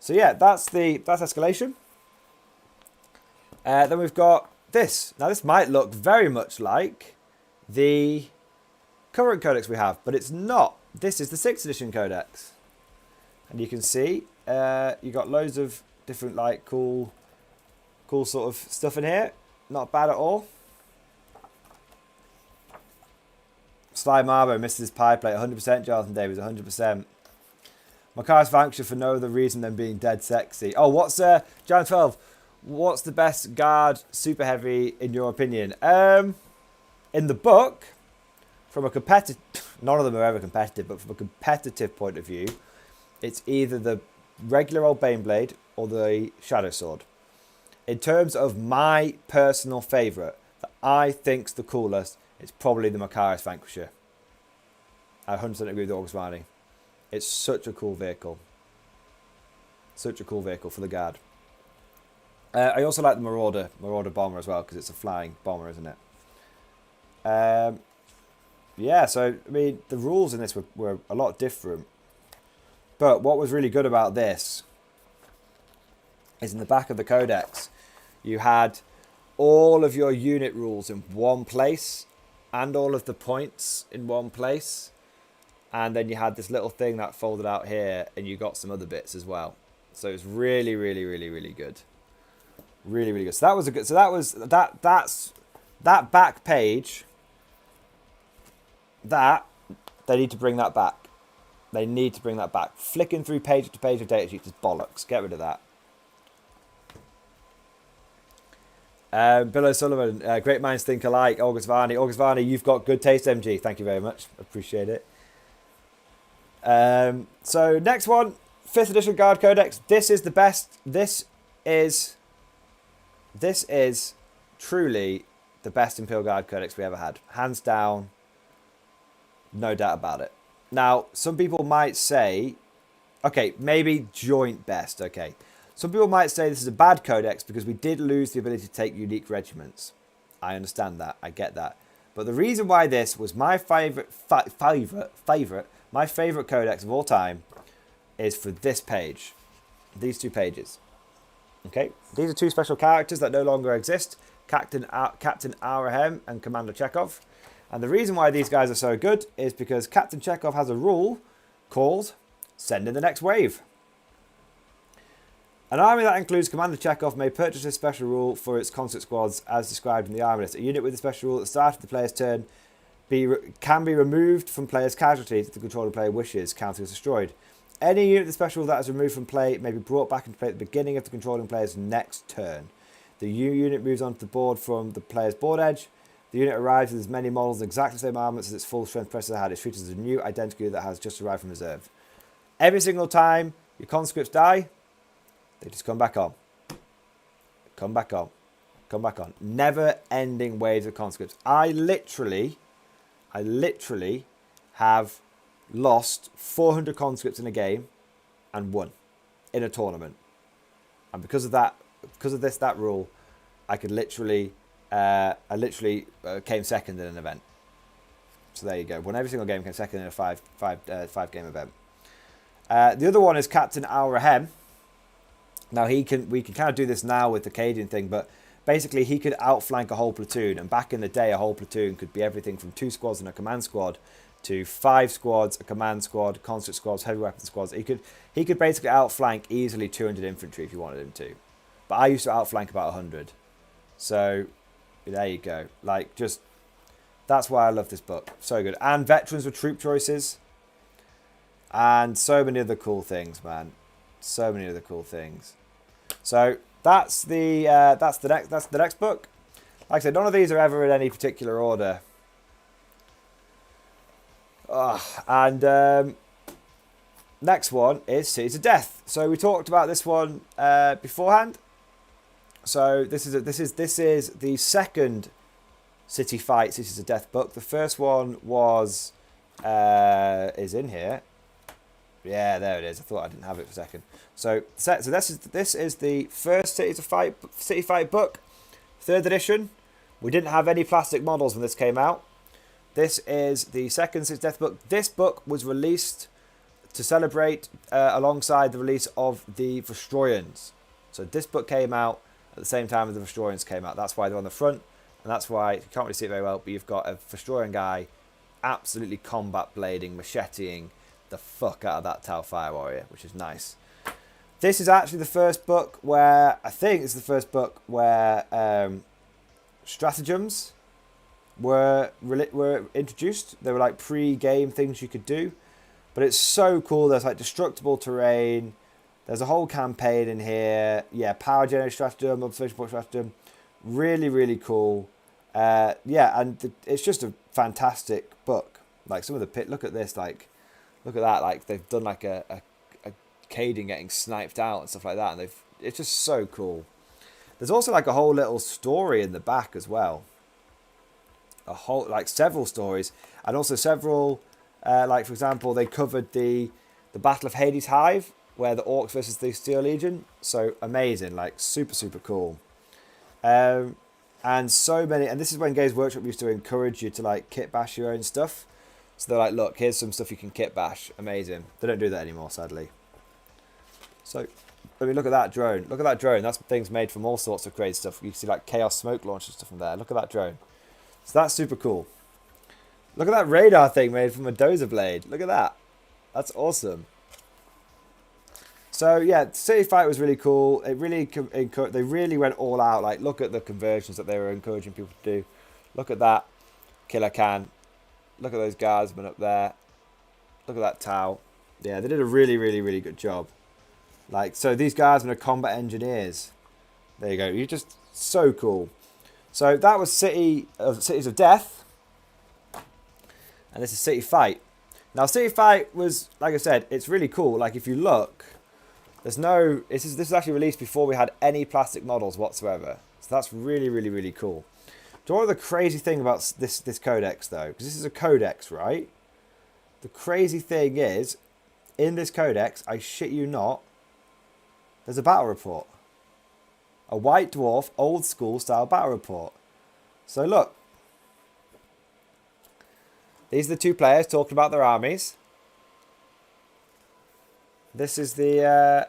So yeah, that's escalation. Then we've got this. Now this might look very much like the current codex we have, but it's not. This is the 6th edition codex, and you can see you got loads of different like cool sort of stuff in here. Not bad at all. Sly Marbo missed his pie plate. 100% Jonathan Davis, 100%. Makaris Vanquisher for no other reason than being dead sexy. Oh, what's Jan 12? What's the best guard super heavy in your opinion? In the book, from a competitive, none of them are ever competitive, but from a competitive point of view, it's either the regular old Baneblade or the Shadow Sword. In terms of my personal favourite, that I think's the coolest, it's probably the Makaris Vanquisher. I 100% agree with August Varney. It's such a cool vehicle. Such a cool vehicle for the guard. I also like the Marauder bomber as well, because it's a flying bomber, isn't it? Yeah, so, I mean, the rules in this were a lot different. But what was really good about this is in the back of the codex, you had all of your unit rules in one place and all of the points in one place. And then you had this little thing that folded out here, and you got some other bits as well. So it was really, really, really, really good. Really, really good. So that was a good. So that's that back page. That they need to bring that back. They need to bring that back. Flicking through page to page of data sheets is bollocks. Get rid of that. Bill O'Sullivan, great minds think alike. August Varney. August Varney, you've got good taste, MG. Thank you very much. Appreciate it. So next one, 5th edition Guard Codex. This is the best. This is truly the best Imperial Guard Codex we ever had. Hands down. No doubt about it. Now, some people might say, okay, maybe joint best, okay. Some people might say this is a bad codex because we did lose the ability to take unique regiments. I understand that. I get that. But the reason why this was my favorite codex of all time is for this page. These 2 pages. Okay? These are 2 special characters that no longer exist. Captain Aurahem and Commander Chekhov. And the reason why these guys are so good is because Captain Chekhov has a rule called Send in the Next Wave. An army that includes Commander Chekhov may purchase this special rule for its conscript squads as described in the army list. A unit with the special rule at the start of the player's turn can be removed from player's casualty if the controlling player wishes, counter is destroyed. Any unit with the special rule that is removed from play may be brought back into play at the beginning of the controlling player's next turn. The unit moves onto the board from the player's board edge. The unit arrives with as many models and exactly the same armaments as its full strength predecessor had. It's treated as a new identical unit that has just arrived from reserve. Every single time your conscripts die, they just come back on. Come back on. Come back on. Never ending waves of conscripts. I literally have lost 400 conscripts in a game and won in a tournament. And because of that rule, I could literally came second in an event. So there you go. Won every single game, came second in a five game event. The other one is Captain Aurahem. Now we can kind of do this now with the Cadian thing, but basically he could outflank a whole platoon, and back in the day a whole platoon could be everything from 2 squads and a command squad to 5 squads, a command squad, conscript squads, heavy weapon squads. He could basically outflank easily 200 infantry if you wanted him to. But I used to outflank about 100. So there you go. Like, just, that's why I love this book. So good. And veterans with troop choices. And so many other cool things, man. So many other cool things. So that's the next book. Like I said, none of these are ever in any particular order. Next one is Cities of Death. So we talked about this one beforehand. So this is the second City Fight Cities of Death book. The first one was is in here. Yeah, there it is. I thought I didn't have it for a second. So this is the first City Fight book, 3rd edition. We didn't have any plastic models when this came out. This is the second Cities of Death book. This book was released to celebrate alongside the release of the Vestroyans. So this book came out at the same time as the Vestroyans came out. That's why they're on the front, and that's why you can't really see it very well, but you've got a Vestroyan guy absolutely combat blading, macheteing the fuck out of that Tau Fire Warrior, which is nice. This is actually the first book where, I think it's the first book where stratagems were introduced. They were like pre-game things you could do. But it's so cool. There's like destructible terrain. There's a whole campaign in here. Yeah, power generation stratagem, observation point stratagem. Really, really cool. Yeah, and it's just a fantastic book. Like some of the look at this, like, look at that. Like they've done like a Cadian getting sniped out and stuff like that. And it's just so cool. There's also like a whole little story in the back as well. Like several stories, and also several, like for example, they covered the Battle of Hades Hive, where the Orcs versus the Steel Legion. So amazing, like super cool. And so many, and this is when Games Workshop used to encourage you to like kit bash your own stuff. So they're like, look, here's some stuff you can kit bash. Amazing. They don't do that anymore, sadly. So, I mean, look at that drone. Look at that drone. That's things made from all sorts of great stuff. You can see like Chaos Smoke Launch and stuff from there. Look at that drone. So that's super cool. Look at that radar thing made from a dozer blade. Look at that. That's awesome. So yeah, City Fight was really cool. It really they really went all out. Like, look at the conversions that they were encouraging people to do. Look at that killer can. Look at those guardsmen up there. Look at that Tau. Yeah, they did a really good job. Like, so these guardsmen are combat engineers. There you go. You're just so cool. So that was Cities of Death. And this is City Fight. Now City Fight was, like I said, it's really cool. Like if you look, there's no, this is actually released before we had any plastic models whatsoever. So that's really cool. Do you know what the crazy thing about this codex though? Because this is a codex, right? The crazy thing is, in this codex, I shit you not, there's a battle report. A White Dwarf old school style battle report. So look. These are the two players talking about their armies. This is the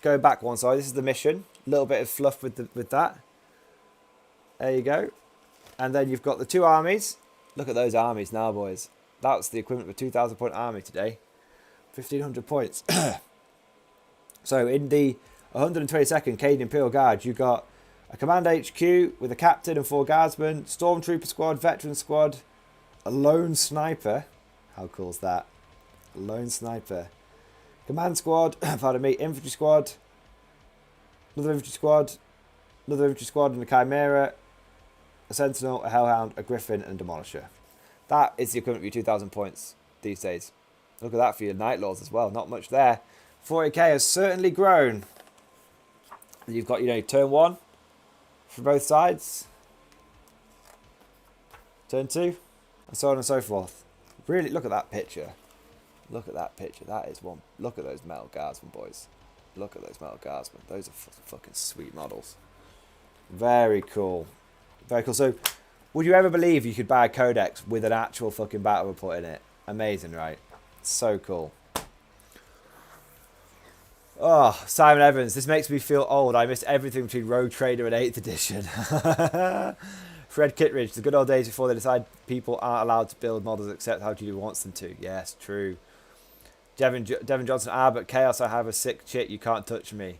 going back one side. This is the mission. A little bit of fluff with that. There you go. And then you've got the two armies. Look at those armies now, boys. That's the equivalent of a 2,000 point army today. 1,500 points. So in the 122nd Cadian Imperial Guard, you got a command HQ with a captain and 4 guardsmen, stormtrooper squad, veteran squad, a lone sniper. How cool is that? A lone sniper. Command squad, pardon me, infantry squad, another infantry squad, and a chimera, a sentinel, a hellhound, a griffin, and a demolisher. That is the equivalent of your 2,000 points these days. Look at that for your Night Lords as well. Not much there. 40k has certainly grown. You've got, you know, turn 1 for both sides. Turn 2. And so on and so forth. Really, look at that picture. Look at that picture. That is one. Look at those metal guardsmen, boys. Look at those metal guardsmen. Those are fucking sweet models. Very cool. Very cool. So, would you ever believe you could buy a codex with an actual fucking battle report in it? Amazing, right? So cool. Oh, Simon Evans, this makes me feel old. I missed everything between Rogue Trader and 8th edition. Fred Kittredge, the good old days before they decide people aren't allowed to build models except how GW wants them to. Yes, true. Devin Johnson, but Chaos, I have a sick chit, you can't touch me.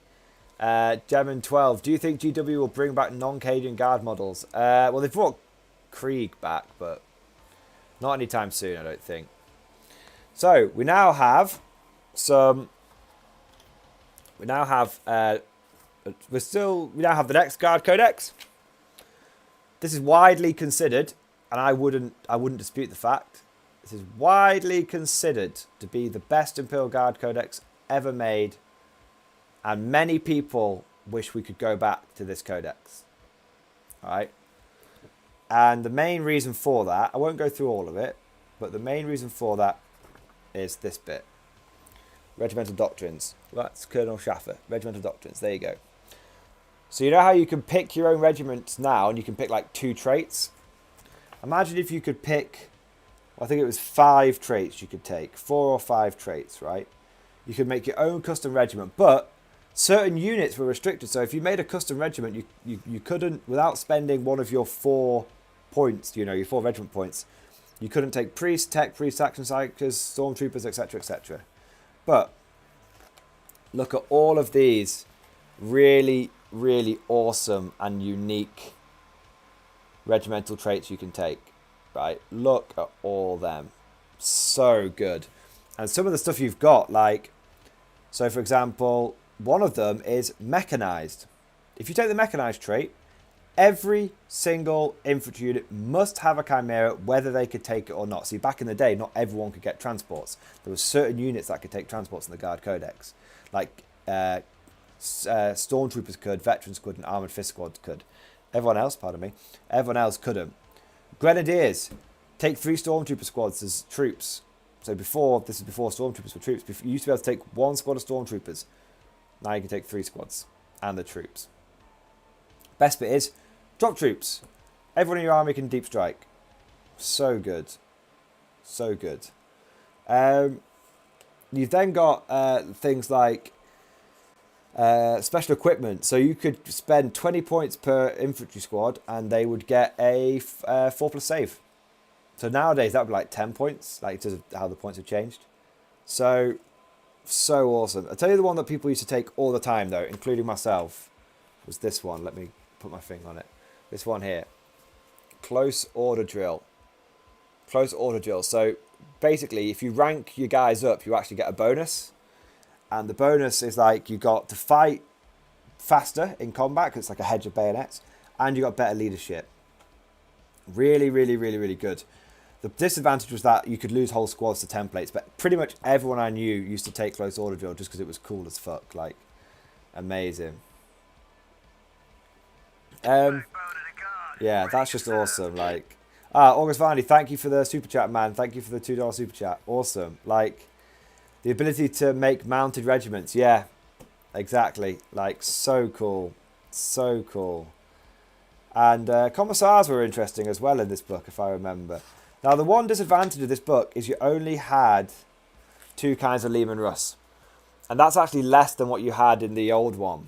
Devin 12, do you think GW will bring back non-Cajun guard models? Well, they've brought Krieg back, but not anytime soon, I don't think. So, we now have some... We now have the next guard codex. This is widely considered, and I wouldn't dispute the fact. This is widely considered to be the best Imperial Guard codex ever made, and many people wish we could go back to this codex. All right, and the main reason for that, I won't go through all of it, but the main reason for that is this bit. Regimental Doctrines. That's Colonel Schaffer. Regimental Doctrines. There you go. So you know how you can pick your own regiments now and you can pick like 2 traits? Imagine if you could pick, well, I think it was 5 traits you could take. 4 or 5 traits, right? You could make your own custom regiment, but certain units were restricted. So if you made a custom regiment, you couldn't, without spending one of your 4 points, you know, your 4 regiment points, you couldn't take priests, tech, priests, action psychers, stormtroopers, etc., etc. But look at all of these really, really awesome and unique regimental traits you can take, right? Look at all them. So good. And some of the stuff you've got, like, so for example, one of them is mechanized. If you take the mechanized trait, every single infantry unit must have a chimera, whether they could take it or not. See, back in the day, not everyone could get transports. There were certain units that could take transports in the Guard Codex. Like, Stormtroopers could, Veterans could, and Armoured Fist Squads could. Everyone else couldn't. Grenadiers, take 3 Stormtrooper squads as troops. So this is before Stormtroopers were troops. You used to be able to take 1 squad of Stormtroopers. Now you can take 3 squads and the troops. Best bit is, drop troops. Everyone in your army can deep strike. So good. So good. You've then got things like special equipment. So you could spend 20 points per infantry squad and they would get a 4+ save. So nowadays that would be like 10 points, like in terms of how the points have changed. So awesome. I'll tell you the one that people used to take all the time though, including myself, was this one. Let me put my finger on it. This one here. Close order drill. Close order drill. So basically, if you rank your guys up, you actually get a bonus. And the bonus is like you got to fight faster in combat, because it's like a hedge of bayonets, and you got better leadership. Really, really, really, really good. The disadvantage was that you could lose whole squads to templates, but pretty much everyone I knew used to take close order drill just because it was cool as fuck. Like, amazing. Yeah, that's just awesome. Like, August Varney, thank you for the super chat, man. Thank you for the $2 super chat. Awesome. Like, the ability to make mounted regiments. Yeah, exactly. Like, so cool. So cool. And commissars were interesting as well in this book, if I remember. Now, the one disadvantage of this book is you only had 2 kinds of Lehman Russ. And that's actually less than what you had in the old one.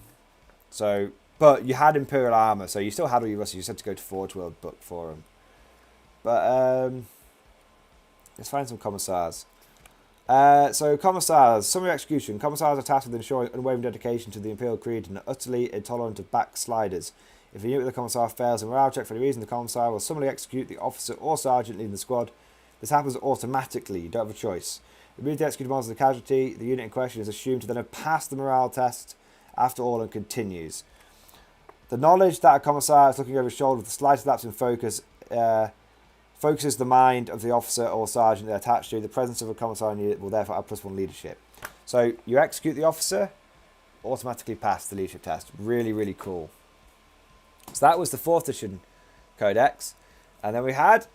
So, but you had Imperial Armour, so you still had all your Russes. You just had to go to Forge World book for them. But, let's find some commissars. So, commissars, summary execution. Commissars are tasked with ensuring unwavering dedication to the Imperial Creed and are utterly intolerant of backsliders. If a unit with a commissar fails a morale check for any reason, the commissar will summarily execute the officer or sergeant leading the squad. This happens automatically, you don't have a choice. Immediately executed monster as a casualty, the unit in question is assumed to then have passed the morale test after all and continues. The knowledge that a commissar is looking over his shoulder with the slightest lapse in focus focuses the mind of the officer or sergeant they're attached to. The presence of a commissar unit will therefore have +1 leadership. So you execute the officer, automatically pass the leadership test. Really, really cool. So that was the 4th edition codex. And then we had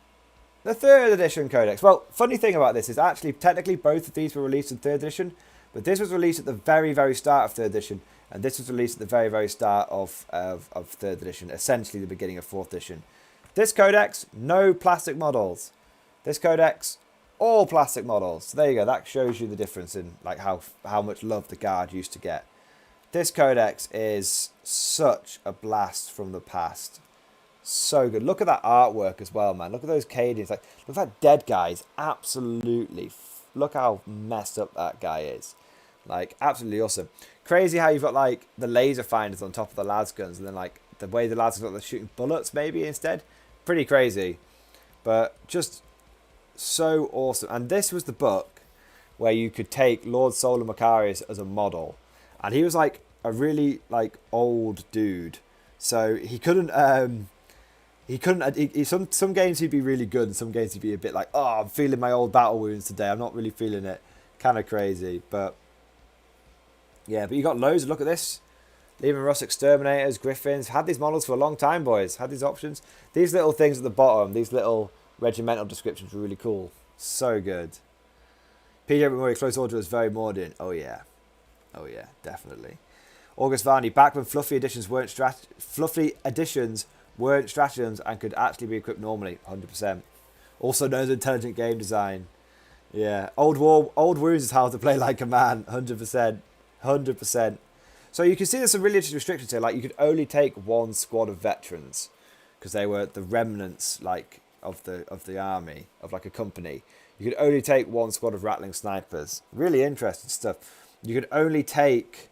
the 3rd edition codex. Well, funny thing about this is actually technically both of these were released in 3rd edition, but this was released at the very, very start of 3rd edition, and this was released at the very, very start of 3rd edition, essentially the beginning of 4th edition. This codex, no plastic models. This codex, All plastic models. So there you go. That shows you the difference in like how much love the Guard used to get. This codex is such a blast from the past. So good. Look at that artwork as well, man. Look at those Cadians. Like, look at that dead guy. Is absolutely. Look how messed up that guy is. Like, absolutely awesome. Crazy how you've got like the laser finders on top of the las guns, and then like the way the lads got the shooting bullets maybe instead. Pretty crazy, but just so awesome. And this was the book where you could take Lord Solar Macarius as a model, and he was like a really like old dude, so he couldn't some games he'd be really good, and some games he'd be a bit like, oh, I'm feeling my old battle wounds today, I'm not really feeling it. Kind of crazy. But yeah, but you got loads. Look at this. Leaving Russ Exterminators, Griffins. Had these models for a long time, boys. Had these options. These little things at the bottom, these little regimental descriptions were really cool. So good. PJ Memorial Close Order was very Mordian. Oh yeah. Oh yeah, definitely. August Varney, back when fluffy editions weren't stratagems and could actually be equipped normally. 100%. Also known as intelligent game design. Yeah. Old Wounds is how to play like a man. 100%. 100%. So you can see there's some really interesting restrictions here. Like, you could only take one squad of veterans because they were the remnants, like, of the army, of like a company. You could only take one squad of rattling snipers. Really interesting stuff. You could only take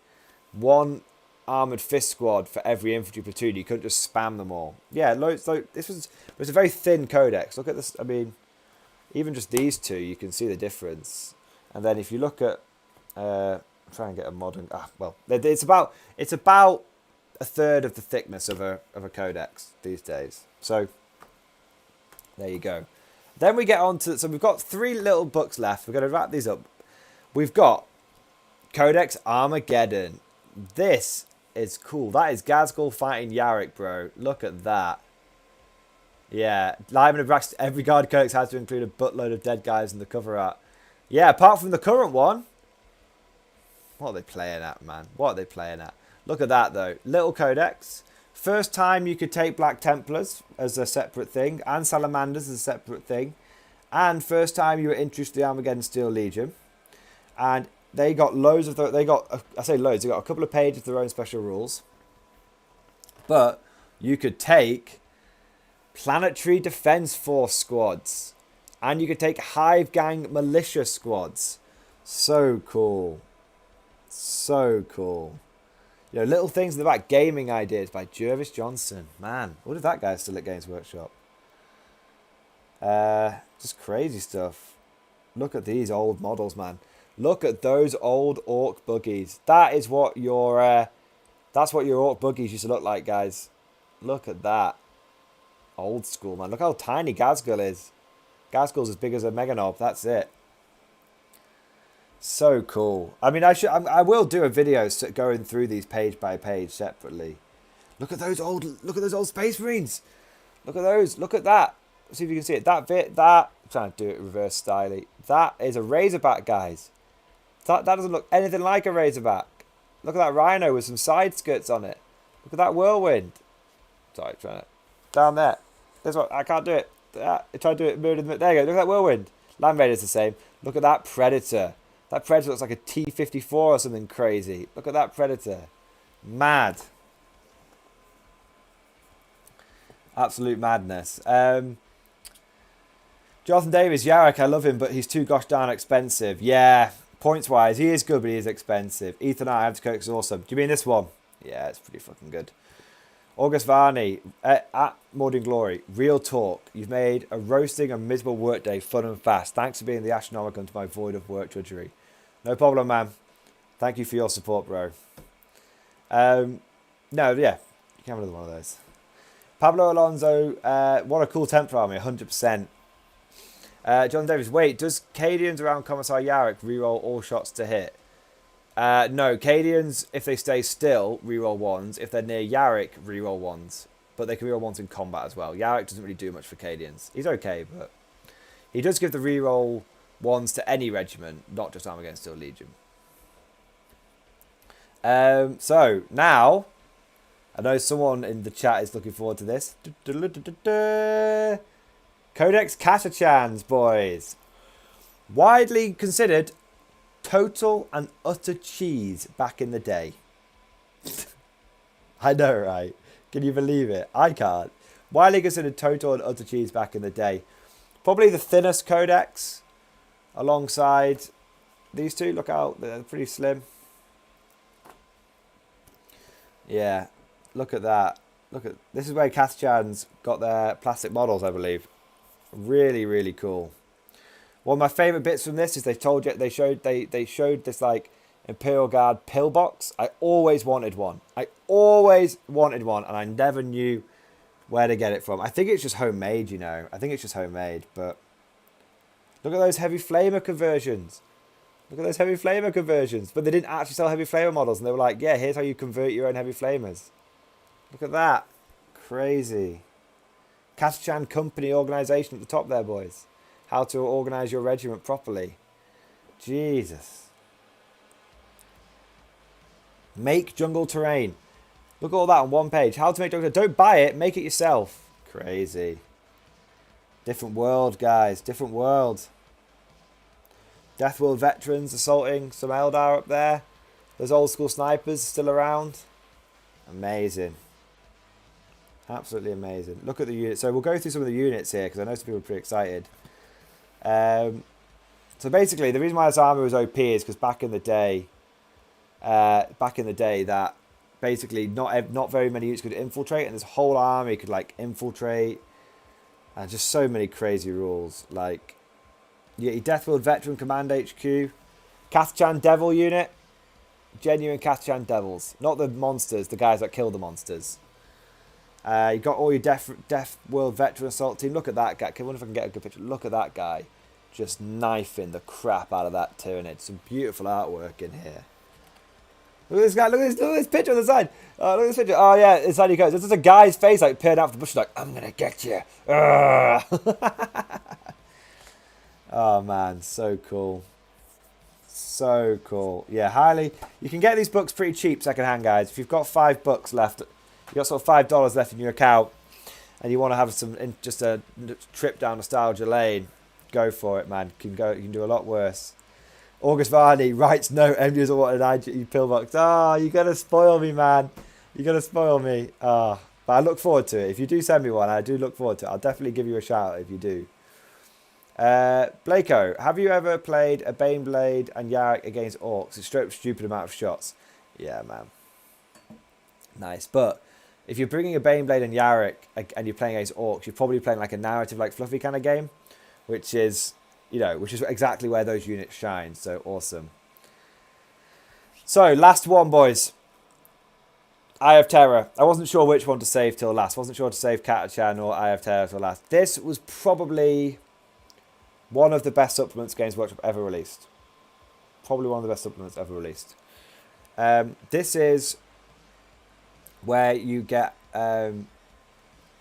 one armored fist squad for every infantry platoon. You couldn't just spam them all. Yeah, loads. So it was a very thin codex. Look at this. I mean, even just these two, you can see the difference. And then if you look at try and get a modern. Well, it's about a third of the thickness of a codex these days. So there you go. Then we get on to, so we've got 3 little books left. We're going to wrap these up. We've got Codex Armageddon. This is cool. That is Gazgul fighting Yarick, bro. Look at that. Yeah, Live and Abraxas, every Guard Codex has to include a buttload of dead guys in the cover art. Yeah, apart from the current one. What are they playing at, man? What are they playing at? Look at that, though. Little codex. First time you could take Black Templars as a separate thing, and Salamanders as a separate thing. And first time you were introduced to the Armageddon Steel Legion. And they got loads of... I say loads. They got a couple of pages of their own special rules. But you could take Planetary Defense Force squads. And you could take Hive Gang Militia squads. So cool. So cool. You know, little things in the back. Gaming ideas by Jervis Johnson. Man, what if that guy's still at Games Workshop? Just crazy stuff. Look at these old models, man. Look at those old orc buggies. That is what your that's what your orc buggies used to look like, guys. Look at that. Old school, man. Look how tiny Gazgul is. Gazgul's as big as a Meganob. That's it. So cool. I mean, I will do a video going through these page by page separately. Look at those old Space Marines. Look at those. Look at that. Let's see if you can see it. That bit, that. I'm trying to do it reverse styly. That is a Razorback, guys. That doesn't look anything like a Razorback. Look at that Rhino with some side skirts on it. Look at that Whirlwind. Sorry, trying to down there. This one, I can't do it. I try to do it. There you go. Look at that Whirlwind. Land Raider's the same. Look at that Predator. That Predator looks like a T-54 or something crazy. Look at that Predator. Mad. Absolute madness. Jonathan Davis, Yarrick, I love him, but he's too gosh darn expensive. Yeah, points-wise, he is good, but he is expensive. Ethan I have to cook is awesome. Do you mean this one? Yeah, it's pretty fucking good. August Varney, at Mordian Glory, real talk. You've made a roasting and miserable workday fun and fast. Thanks for being the astronomicon to my void of work drudgery. No problem, man. Thank you for your support, bro. No, yeah. You can have another one of those. Pablo Alonso, what a cool Templar army, 100%. John Davis, wait, does Cadians around Commissar Yarrick reroll all shots to hit? No, Cadians, if they stay still, reroll 1s. If they're near Yarrick, reroll 1s. But they can reroll 1s in combat as well. Yarrick doesn't really do much for Cadians. He's okay, but he does give the reroll 1s to any regiment, not just Armageddon Steel Legion. So, now, I know someone in the chat is looking forward to this. Codex Catachans, boys. Widely considered total and utter cheese back in the day. I know, right? Can you believe it? I can't. Widely considered total and utter cheese back in the day. Probably the thinnest codex alongside these two. Look out, they're pretty slim. Yeah, look at that. Look at this is where Kathchan's got their plastic models, I believe. Really, really cool. One of my favourite bits from this is they showed this like Imperial Guard pillbox. I always wanted one. And I never knew where to get it from. I think it's just homemade, you know. I think it's just homemade, but look at those heavy flamer conversions. But they didn't actually sell heavy flamer models, and they were like, yeah, here's how you convert your own heavy flamers. Look at that. Crazy. Kathchan Company organisation at the top there, boys. How to organise your regiment properly. Jesus. Make jungle terrain. Look at all that on one page. How to make jungle terrain. Don't buy it, make it yourself. Crazy. Different world, guys. Different world. Death World veterans assaulting some Eldar up there. Those old school snipers still around. Amazing. Absolutely amazing. Look at the units. So we'll go through some of the units here because I know some people are pretty excited. So basically, the reason why this army was OP is because back in the day, that basically not very many units could infiltrate, and this whole army could like infiltrate, and just so many crazy rules. Like, you get your Death World Veteran Command HQ, Kathchan Devil unit, genuine Kathchan Devils, not the monsters, the guys that kill the monsters. You got all your Death World Veteran Assault Team. Look at that guy. I wonder if I can get a good picture. Look at that guy, just knifing the crap out of that Tyranid. Some beautiful artwork in here. Look at this guy. Look at this picture on the side. Look at this picture. Oh yeah, inside he goes. This is a guy's face like peering out of the bush, like I'm gonna get you. Oh man, so cool. So cool. Yeah, highly. You can get these books pretty cheap secondhand, guys. If you've got $5 left, you got sort of $5 left in your account, and you want to have just a trip down nostalgia lane, go for it, man. You can do a lot worse. August Varney writes no M user wanted an IG pillbox. You gotta spoil me, man. You gotta spoil me. But I look forward to it. If you do send me one, I do look forward to it. I'll definitely give you a shout out if you do. Blako, have you ever played a Baneblade and Yarrick against Orcs? It's straight up stupid amount of shots. Yeah, man. Nice. But if you're bringing a Baneblade and Yarrick and you're playing against Orcs, you're probably playing like a narrative, like fluffy kind of game, which is exactly where those units shine. So awesome. So last one, boys. Eye of Terror. I wasn't sure which one to save till last. Wasn't sure to save Kathchan or Eye of Terror till last. This was probably one of the best supplements Games Workshop ever released. Probably one of the best supplements ever released. This is where you get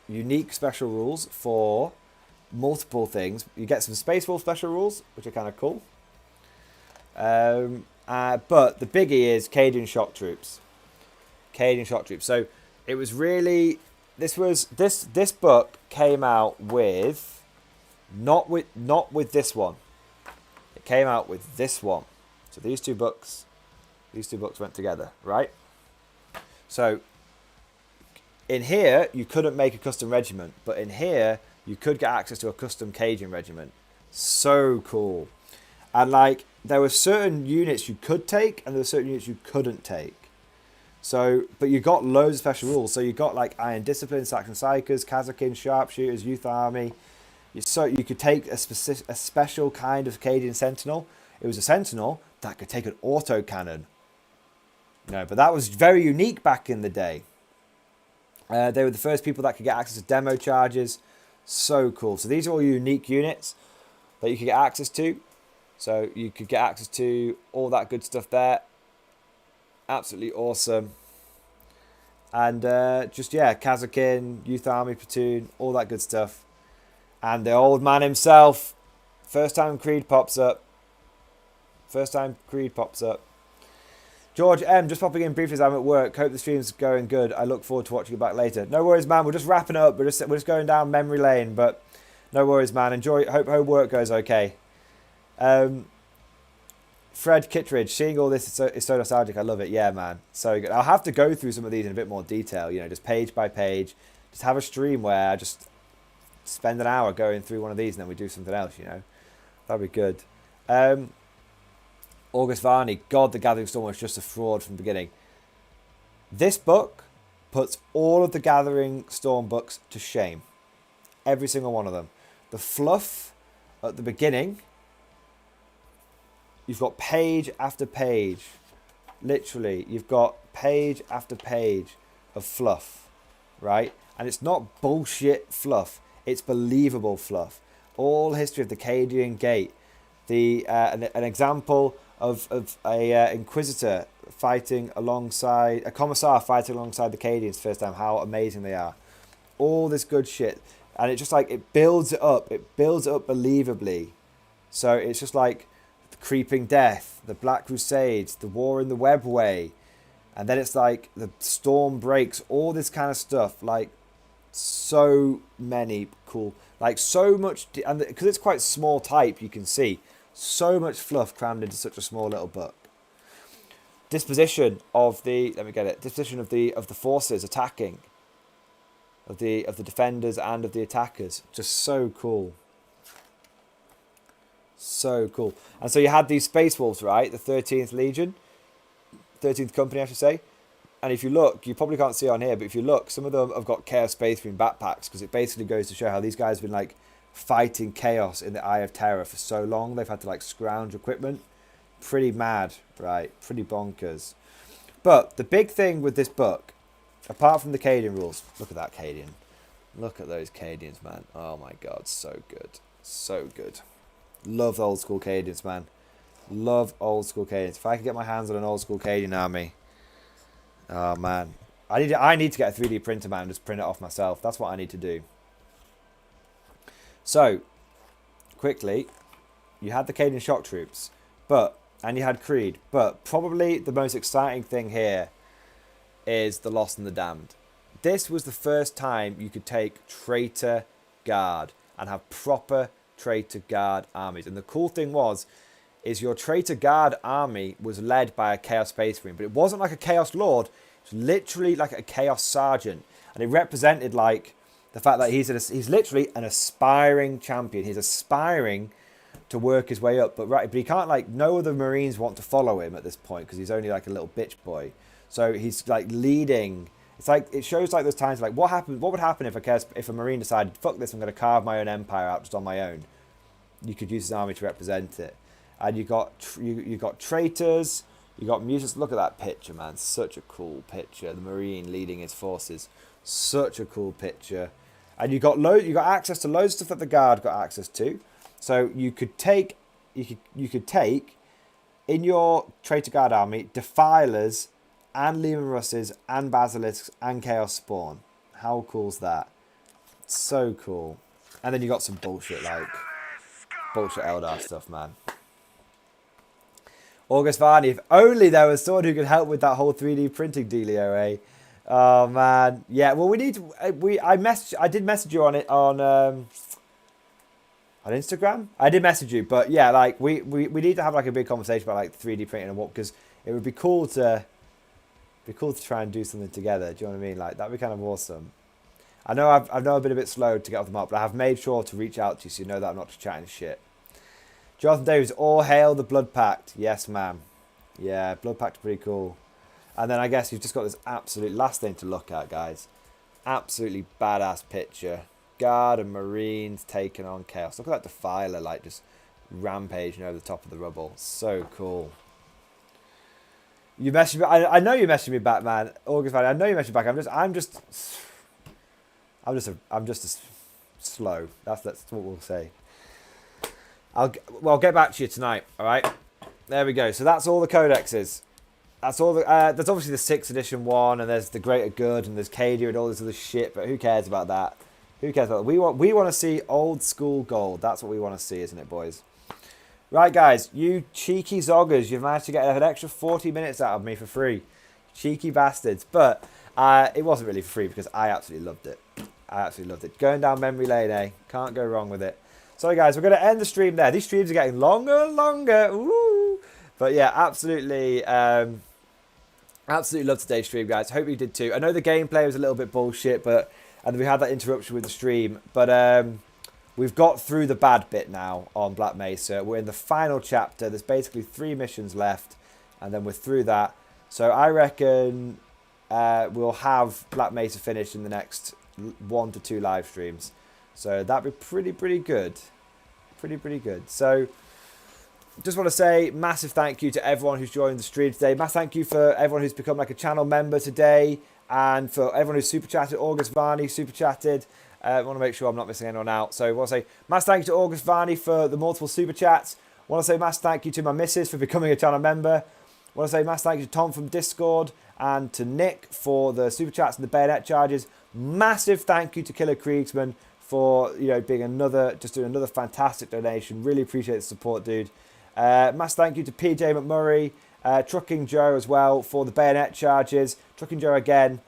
unique special rules for multiple things. You get some Space Wolf special rules, which are kind of cool. But the biggie is Cadian Shock Troops. Cadian Shock Troops. So it was really... This book came out with... Not with this one. It came out with this one. So these two books went together, right? So in here you couldn't make a custom regiment, but in here you could get access to a custom Cajun regiment. So cool. And like there were certain units you could take and there were certain units you couldn't take. So, but you got loads of special rules. So you got like Iron Discipline, Saxon Psychers, Kazakin, Sharpshooters, Youth Army. So you could take a special kind of Cadian Sentinel. It was a Sentinel that could take an autocannon. No, but that was very unique back in the day. They were the first people that could get access to demo charges. So cool. So these are all unique units that you could get access to. So you could get access to all that good stuff there. Absolutely awesome. And Kazakin, Youth Army Platoon, all that good stuff. And the old man himself. First time Creed pops up. George M, just popping in briefly as I'm at work. Hope the stream's going good. I look forward to watching you back later. No worries, man. We're just wrapping up. We're just going down memory lane, but no worries, man. Enjoy. Hope work goes okay. Fred Kittredge, seeing all this is so nostalgic. I love it. Yeah, man. So good. I'll have to go through some of these in a bit more detail, you know, just page by page. Just have a stream where I just spend an hour going through one of these and then we do something else, you know. That'd be good. August Varney, God, the Gathering Storm was just a fraud from the beginning. This book puts all of the Gathering Storm books to shame. Every single one of them. The fluff at the beginning, you've got page after page. Literally, you've got page after page of fluff, right? And it's not bullshit fluff. It's believable fluff. All history of the Cadian Gate. An example of a Inquisitor fighting alongside, a Commissar fighting alongside the Cadians first time, how amazing they are. All this good shit. And it just like, it builds it up. It builds it up believably. So it's just like the Creeping Death, the Black Crusades, the War in the Webway. And then it's like the Storm breaks, all this kind of stuff. Like, so many cool, like so much, and because it's quite small type, you can see so much fluff crammed into such a small little book. Disposition of the, let me get it, disposition of the forces attacking, of the defenders and of the attackers, just so cool. So cool. And so you had these Space Wolves, right? The 13th Legion, 13th Company, I should say. And if you look, you probably can't see on here, but if you look, some of them have got Chaos Space Marine backpacks, because it basically goes to show how these guys have been like fighting chaos in the Eye of Terror for so long. They've had to like scrounge equipment. Pretty mad, right? Pretty bonkers. But the big thing with this book, apart from the Cadian rules, look at that Cadian. Look at those Cadians, man. Oh my God, so good. So good. Love old school Cadians, man. Love old school Cadians. If I could get my hands on an old school Cadian army. Oh man, I need to get a 3D printer, man, and just print it off myself. That's what I need to do. So, quickly, you had the Cadian Shock Troops, and you had Creed, but probably the most exciting thing here is the Lost and the Damned. This was the first time you could take Traitor Guard and have proper Traitor Guard armies. And the cool thing is your Traitor Guard army was led by a Chaos Space Marine, but it wasn't like a Chaos Lord. It was literally like a Chaos Sergeant, and it represented like the fact that he's literally an aspiring champion. He's aspiring to work his way up, but he can't, like, no other Marines want to follow him at this point because he's only like a little bitch boy. So he's like leading. It's like, it shows like those times like what would happen if a Marine decided, fuck this, I'm going to carve my own empire out just on my own. You could use his army to represent it. And you got traitors, you got mutants. Look at that picture, man. Such a cool picture. The Marine leading his forces. Such a cool picture. And you got access to loads of stuff that the Guard got access to. So you could take in your Traitor Guard army Defilers and Lehman Russes and Basilisks and Chaos Spawn. How cool's that? So cool. And then you got some bullshit like bullshit Eldar stuff, man. August Varney, if only there was someone who could help with that whole 3D printing dealio, eh? Oh man, yeah. Well, I did message you on it on Instagram. I did message you, but yeah, like we need to have like a big conversation about like 3D printing and what, because it would be cool to try and do something together. Do you know what I mean? Like that'd be kind of awesome. I know I've been a bit slow to get off them up, but I have made sure to reach out to you so you know that I'm not just chatting shit. Jonathan Davies, all hail the Blood Pact. Yes, ma'am. Yeah, Blood Pact are pretty cool. And then I guess you've just got this absolute last thing to look at, guys. Absolutely badass picture. Guard and Marines taking on Chaos. Look at that Defiler, like just rampaging over the top of the rubble. So cool. You messaged me. I know you messaged me back, man. August, I know you messaged me back. I'm just slow. That's what we'll say. I'll get back to you tonight. All right. There we go. So that's all the codexes. That's all the. There's obviously the 6th edition one, and there's the Greater Good, and there's Cadia and all this other shit. But who cares about that? Who cares about that? We want to see old school gold. That's what we want to see, isn't it, boys? Right, guys. You cheeky zoggers, you've managed to get an extra 40 minutes out of me for free. Cheeky bastards. But it wasn't really for free because I absolutely loved it. I absolutely loved it. Going down memory lane, eh? Can't go wrong with it. So guys, we're going to end the stream there. These streams are getting longer and longer. Ooh. But yeah, absolutely, absolutely love today's stream, guys. Hope you did too. I know the gameplay was a little bit bullshit, and we had that interruption with the stream, but we've got through the bad bit now on Black Mesa. We're in the final chapter. There's basically 3 missions left, and then we're through that. So I reckon we'll have Black Mesa finished in the next 1 to 2 live streams. So that'd be pretty good. Pretty good. So just want to say massive thank you to everyone who's joined the stream today. Massive thank you for everyone who's become like a channel member today, and for everyone who's super chatted. August Varney super chatted. I want to make sure I'm not missing anyone out. So I want to say massive thank you to August Varney for the multiple super chats. I want to say massive thank you to my missus for becoming a channel member. I want to say massive thank you to Tom from Discord, and to Nick for the super chats and the bayonet charges. Massive thank you to Killer Kriegsman for, you know, being doing another fantastic donation. Really appreciate the support, dude. Massive thank you to PJ McMurray, Trucking Joe as well for the bayonet charges. Trucking Joe again.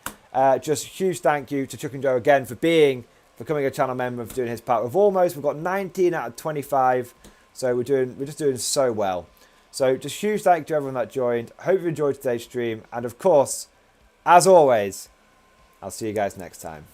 Just huge thank you to Trucking Joe again for becoming a channel member and for doing his part. We've got 19 out of 25, so we're just doing so well. So just huge thank you to everyone that joined. Hope you enjoyed today's stream, and of course, as always, I'll see you guys next time.